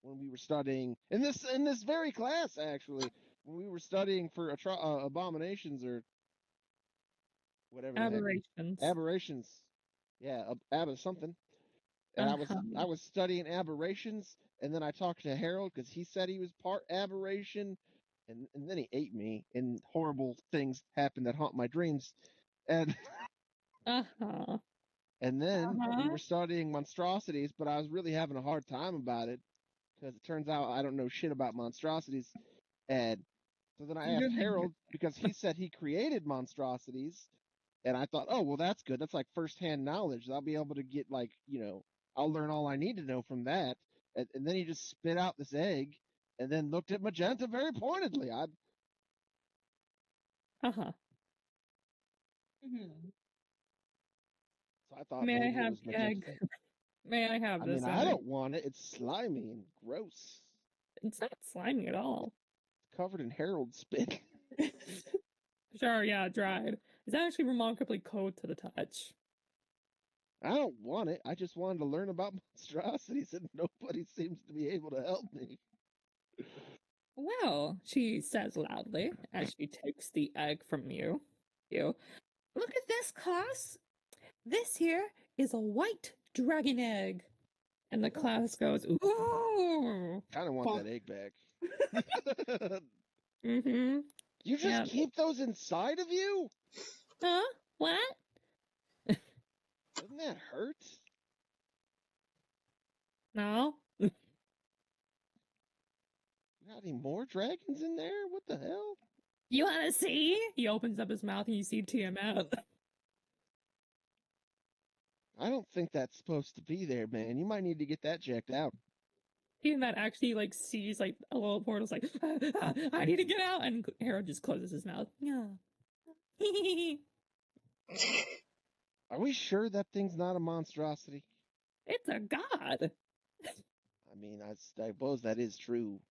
when we were studying in this very class, actually, when we were studying for abominations or whatever the heck, aberrations. Yeah, something. And I was studying aberrations, and then I talked to Harold because he said he was part aberration, and then he ate me, and horrible things happened that haunt my dreams, and and then we were studying monstrosities, but I was really having a hard time about it because it turns out I don't know shit about monstrosities, and so then I asked Harold because he said he created monstrosities, and I thought, oh well, that's good. That's like firsthand knowledge. I'll be able to get like I'll learn all I need to know from that. And then he just spit out this egg, and then looked at Magenta very pointedly. So I thought May maybe I have it was the Magenta. egg? May I have this egg? I don't want it. It's slimy and gross. It's not slimy at all. It's covered in Harold spit. Sure, yeah, dried. It's actually remarkably cold to the touch. I don't want it. I just wanted to learn about monstrosities, and nobody seems to be able to help me. Well, she says loudly as she takes the egg from you. Look at this, class. This here is a white dragon egg. And the class goes, ooh. Kind of want that egg back. Mm-hmm. You just keep those inside of you? Huh? What? Doesn't that hurt? No. You got any more dragons in there? What the hell? You want to see? He opens up his mouth and you see Tiamat. I don't think that's supposed to be there, man. You might need to get that checked out. Tiamat actually sees a little portal's like, I need to get out, and Harold just closes his mouth. Yeah. Are we sure that thing's not a monstrosity? It's a god. I mean, I suppose that is true.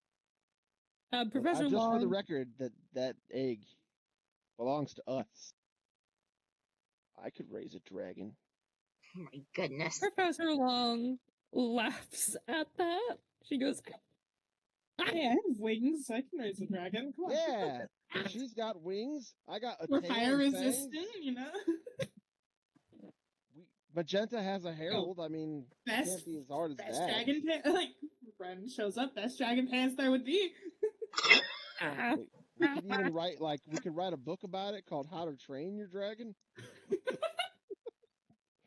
Professor just Long, for the record, that egg belongs to us. I could raise a dragon. Oh my goodness. Professor Long laughs at that. She goes, Hey, I have wings. I can raise a dragon. Come on. Yeah, she's got wings. I got a We're tail fire and resistant, fangs. Magenta has a herald. I mean, it can't be as hard as best that. Dragon pants. Ren shows up. Best dragon pants there would be. We could even write we could write a book about it called "How to Train Your Dragon."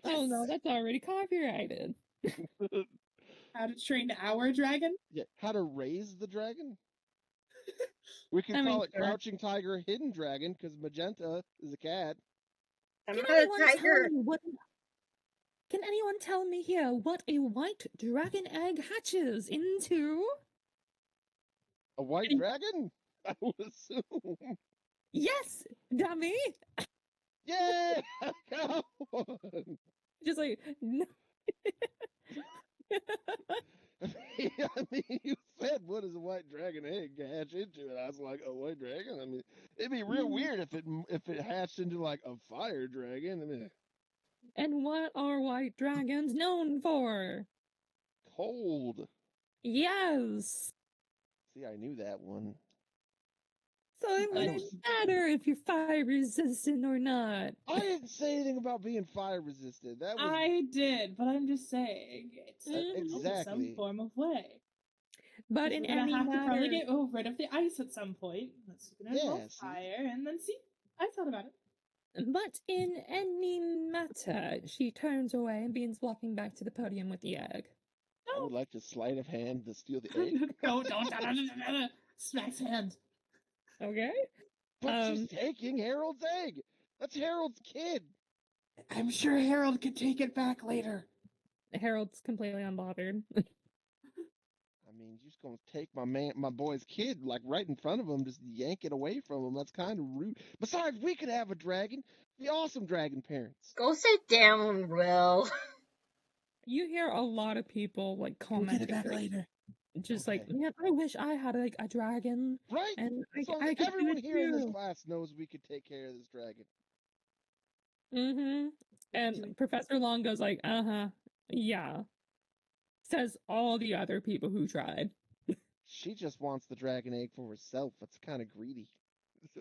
Oh no, that's already copyrighted. How to train our dragon? Yeah, how to raise the dragon. We could call it Crouching Tiger, Hidden Dragon, because Magenta is a cat. I'm not a tiger. Can anyone tell me here what a white dragon egg hatches into? A white dragon? I would assume. Yes, dummy. Yeah, come on. Just no. I mean, you said, what does a white dragon egg hatch into? And I was like, a white dragon? I mean, it'd be real weird if it hatched into a fire dragon. I mean, and what are white dragons known for? Cold. Yes. See, I knew that one. So it wouldn't matter if you're fire resistant or not. I didn't say anything about being fire resistant. I did, but I'm just saying it's exactly some form of way. But in any matter, to probably get rid of the ice at some point. That's gonna involve fire, and then see. I thought about it. But in any matter, she turns away and begins walking back to the podium with the egg. I would like to sleight of hand to steal the egg. don't smacks hand. Okay. But she's taking Harold's egg. That's Harold's kid. I'm sure Harold could take it back later. Harold's completely unbothered. I mean, you're just gonna take my boy's kid, like right in front of him, just yank it away from him. That's kind of rude. Besides, we could have a dragon. Be awesome dragon parents. Go sit down, Will. You hear a lot of people like We'll get commenting, it back like, later. just Okay. like, man, I wish I had like a dragon, Right? and So I could do everyone it here in this too. class knows we could take care of this dragon. Mm-hmm. And Professor Long goes like, yeah. Says all the other people who tried. She just wants the dragon egg for herself. That's kind of greedy.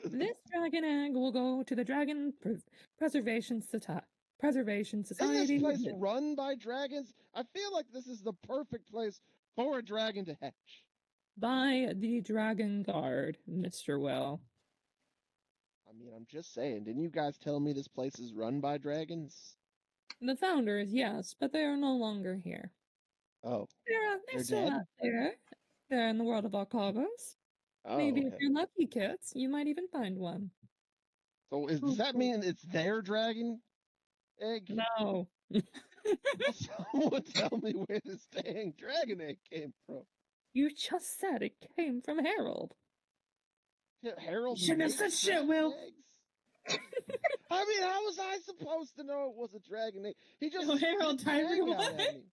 This dragon egg will go to the Dragon Preservation Society. Isn't this place run by dragons? I feel like this is the perfect place for a dragon to hatch. By the Dragon Guard, Mr. Will. I mean, I'm just saying. Didn't you guys tell me this place is run by dragons? The founders, yes, but they are no longer here. Oh. They're still dead? out there. They're in the world of Alcavos. Oh, Maybe okay. if you're lucky, kids, you might even find one. So does that mean it's their dragon egg? No. Well, someone tell me where this dang dragon egg came from. You just said it came from Harold. Yeah, Harold Shouldn't have made said shit, dragon Will. eggs? I mean, how was I supposed to know it was a dragon egg? He just Oh, Harold, spit the egg everyone. out at me.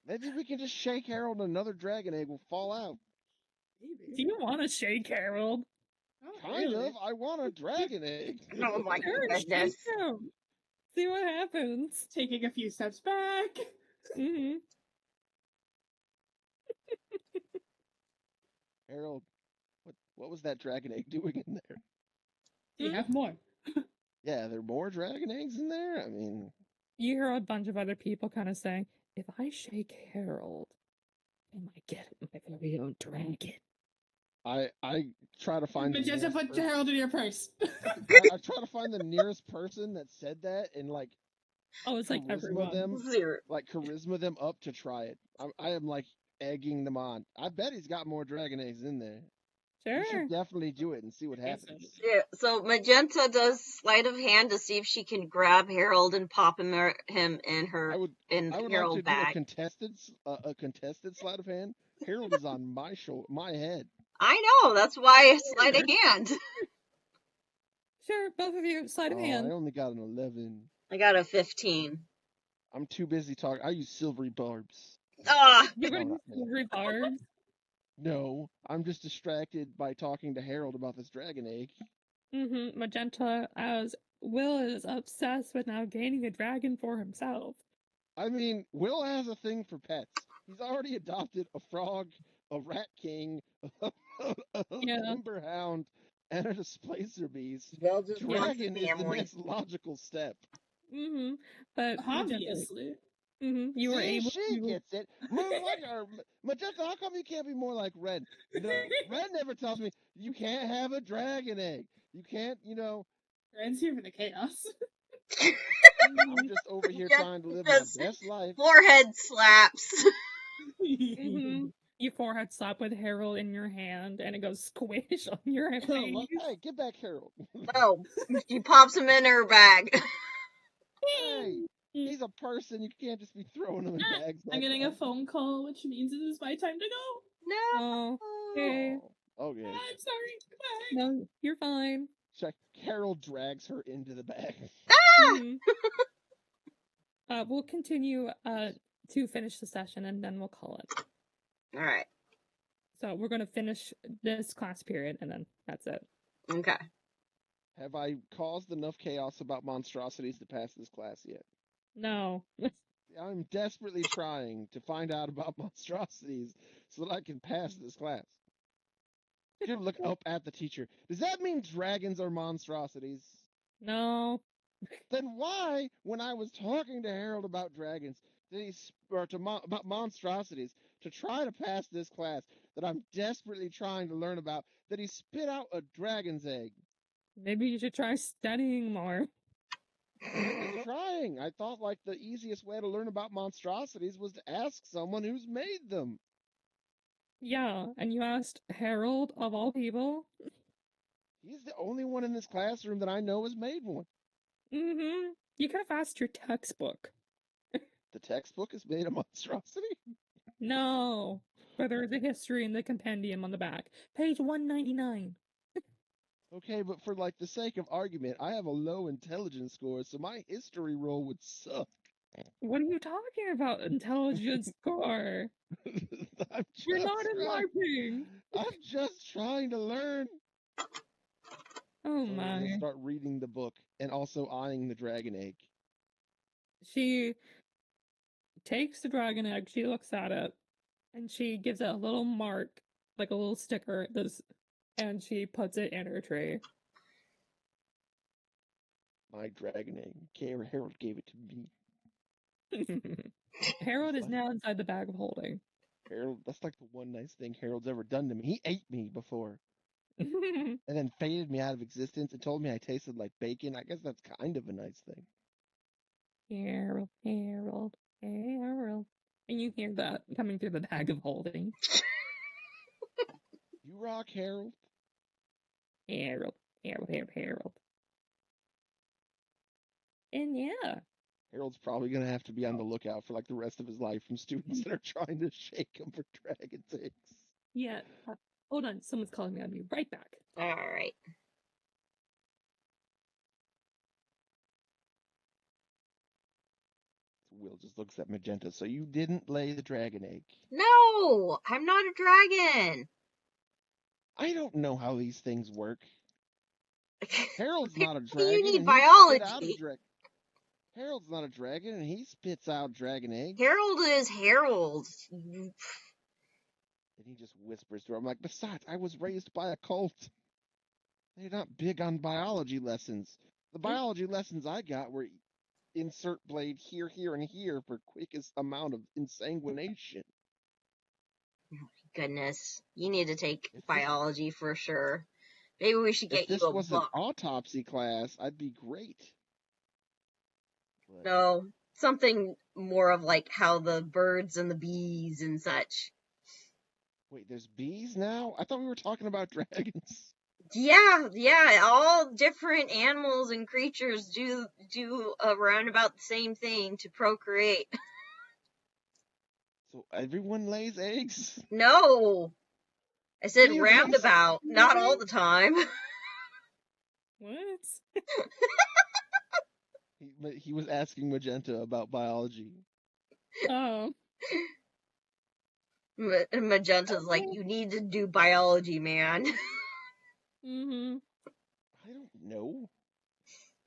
Maybe we can just shake Harold and another dragon egg will fall out. Do you want to shake Harold? Kind of. I want a dragon egg. Oh my Sure, goodness. shake him. See what happens. Taking a few steps back. Mm-hmm. Harold, what was that dragon egg doing in there? Do you have more? Yeah, there are more dragon eggs in there? I mean... You hear a bunch of other people kind of saying, if I shake Harold, I might get my very own dragon. I try to find Magenta, put Harold in your purse. I try to find the nearest person that said that and like Oh, it's like everyone. them, Zero. like charisma them up to try it. I am like egging them on. I bet he's got more dragon eggs in there. Sure. You should definitely do it and see what happens. Yeah, so Magenta does sleight of hand to see if she can grab Harold and pop him in her I would Harold like to bag. do a contested sleight of hand. Harold is on my head. I know, that's why sleight of hand. Sure, both of you, sleight of hand. I only got an 11. I got a 15. I'm too busy talking. I use silvery barbs. Ah! You're going to silvery barbs? No, I'm just distracted by talking to Harold about this dragon egg. Mm-hmm. Magenta, as Will is obsessed with now gaining a dragon for himself. I mean, Will has a thing for pets. He's already adopted a frog, a rat king, a timber hound, and a displacer beast. Well, just Dragon is the next logical step. Mm-hmm. But Obviously. Mm-hmm. You were able she to... gets it. Magenta, how come you can't be more like Red? Red never tells me you can't have a dragon egg. You can't, Red's here for the chaos. I'm just over here trying to live my best life. Forehead slaps. Mm-hmm. You forehead slap with Harold in your hand, and it goes squish on your face. Hey, get back, Harold. Oh, she pops him in her bag. Hey, he's a person. You can't just be throwing him in bags. I'm getting a phone call, which means it is my time to go. No. Okay. Okay. I'm sorry. Goodbye. No, you're fine. Check. Harold drags her into the bag. Mm-hmm. We'll continue to finish the session, and then we'll call it. All right. So we're going to finish this class period, and then that's it. Okay. Have I caused enough chaos about monstrosities to pass this class yet? No. I'm desperately trying to find out about monstrosities so that I can pass this class. You look up at the teacher. Does that mean dragons are monstrosities? No. Then why, when I was talking to Harold about dragons, about monstrosities, to try to pass this class that I'm desperately trying to learn about, that he spit out a dragon's egg? Maybe you should try studying more. I'm trying. I thought like the easiest way to learn about monstrosities was to ask someone who's made them. Yeah, and you asked Harold, of all people. He's the only one in this classroom that I know has made one. Mm-hmm. You could have asked your textbook. The textbook is made a monstrosity? No. But there is a history in the compendium on the back. Page 199. Okay, but for like the sake of argument, I have a low intelligence score, so my history roll would suck. What are you talking about, intelligence score? We're not in LARPing. I'm just trying to learn. Oh So I'm gonna my. start reading the book and also eyeing the dragon egg. She takes the dragon egg, she looks at it, and she gives it a little mark, like a little sticker, and she puts it in her tree. My dragon egg. Harold gave it to me. Harold is now inside the bag of holding. Harold, that's like the one nice thing Harold's ever done to me. He ate me before. And then faded me out of existence and told me I tasted like bacon. I guess that's kind of a nice thing. Harold, Harold, Harold. And you hear that coming through the bag of holding. You rock, Harold. Harold, Harold, Harold, Harold. And yeah. Harold's probably going to have to be on the lookout for like the rest of his life from students that are trying to shake him for dragon eggs. Yeah. Hold on. Someone's calling me. I'll be right back. All right. Will just looks at Magenta. So you didn't lay the dragon egg? No, I'm not a dragon. I don't know how these things work. Harold's not a dragon. You need and biology. Harold's not a dragon, and he spits out dragon eggs. Harold is Harold. And he just whispers to her. I'm like, besides, I was raised by a cult. They're not big on biology lessons. The biology lessons I got were insert blade here, here, and here for quickest amount of insanguination. Goodness, you need to take biology for sure. Maybe we should get you a book. If this was an autopsy class, I'd be great. But... No, something more of like how the birds and the bees and such. Wait, there's bees now? I thought we were talking about dragons. Yeah, all different animals and creatures do around about the same thing to procreate. So everyone lays eggs? No! I said roundabout, not all the time. What? He was asking Magenta about biology. Oh. Magenta's like, you need to do biology, man. Mm-hmm. I don't know.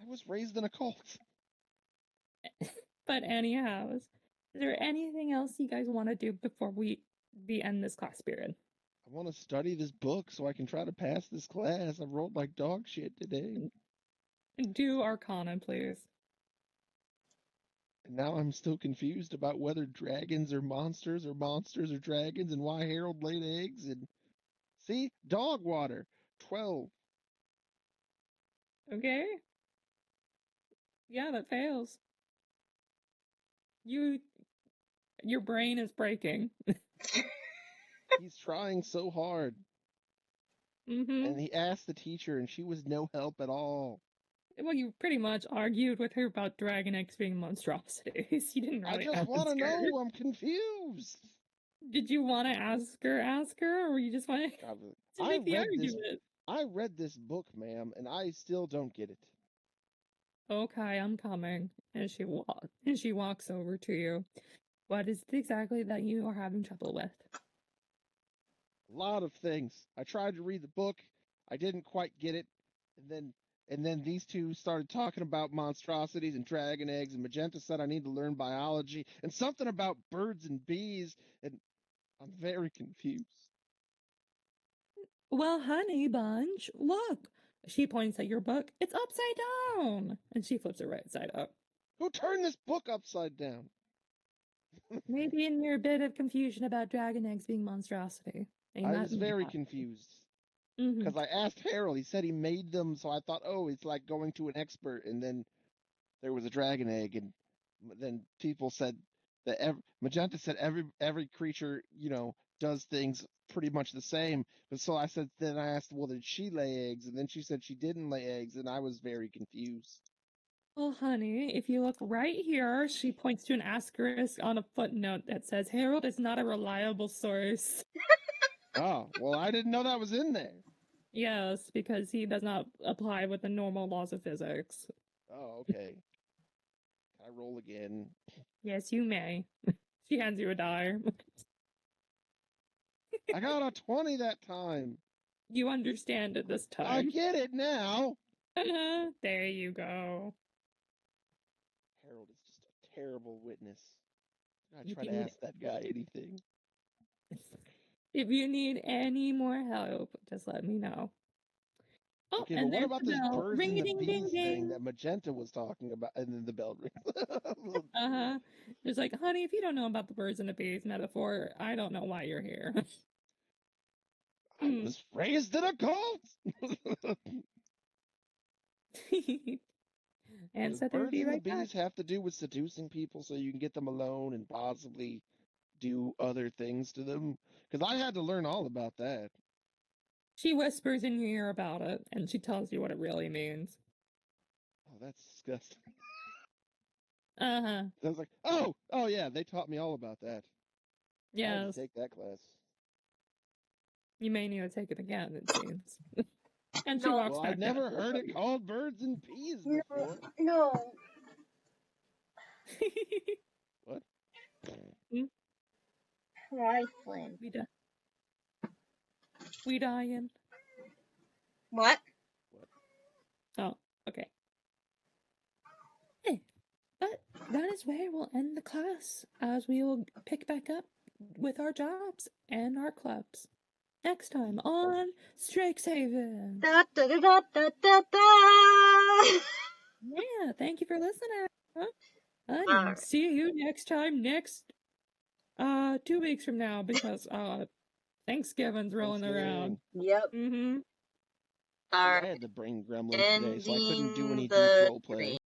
I was raised in a cult. But anyhow, is there anything else you guys want to do before we end this class period? I want to study this book so I can try to pass this class. I've rolled like dog shit today. Do Arcana, please. And now I'm still confused about whether dragons are monsters or dragons and why Harold laid eggs. And see, dog water, 12. Okay. Yeah, that fails. Your brain is breaking. He's trying so hard. Mm-hmm. And he asked the teacher, and she was no help at all. Well, you pretty much argued with her about dragon eggs being monstrosities. You didn't really I just want to know. I'm confused. Did you want to ask her, or you just want to make the argument? I read this book, ma'am, and I still don't get it. Okay, I'm coming. And she walks over to you. What is it exactly that you are having trouble with? A lot of things. I tried to read the book. I didn't quite get it. And then these two started talking about monstrosities and dragon eggs, and Magenta said I need to learn biology and something about birds and bees, and I'm very confused. Well, honey bunch, look. She points at your book. It's upside down. And she flips it right side up. Who turned this book upside down? Maybe in your bit of confusion about dragon eggs being monstrosity. I was very confused. Because I asked Harold, he said he made them, so I thought, oh, it's like going to an expert, and then there was a dragon egg, and then people said that Magenta said every creature, does things pretty much the same. But so then I asked, well, did she lay eggs? And then she said she didn't lay eggs, and I was very confused. Well, honey, if you look right here, she points to an asterisk on a footnote that says Harold is not a reliable source. Oh, well, I didn't know that was in there. Yes, because he does not apply with the normal laws of physics. Oh, okay. Can I roll again? Yes, you may. She hands you a die. I got a 20 that time. You understand it this time. I get it now. There you go. Harold is just a terrible witness. I try to ask that guy anything. If you need any more help, just let me know. Oh, okay, and but what about this bell. birds Ring and the ding bees ding thing ding. that Magenta was talking about? And then the bell rings. It's like, honey, if you don't know about the birds and the bees metaphor, I don't know why you're here. I was raised in a cult. And Does so birds be and the right back. bees have to do with seducing people so you can get them alone and possibly do other things to them? Because I had to learn all about that. She whispers in your ear about it, and she tells you what it really means. Oh, that's disgusting. I was like, oh yeah, they taught me all about that. Yes. I had to take that class. You may need to take it again, it seems. And she walks back. I'd never heard it called birds and bees before. No. What? Trifling. We dying. What? Oh, okay. Hey, but that is where we'll end the class, as we will pick back up with our jobs and our clubs next time on Strixhaven. Da, da, da, da, da, da, da. Yeah, thank you for listening. And see you next time, 2 weeks from now, because Thanksgiving's rolling around. Yep. I had to bring gremlins today, so I couldn't do any deep role play.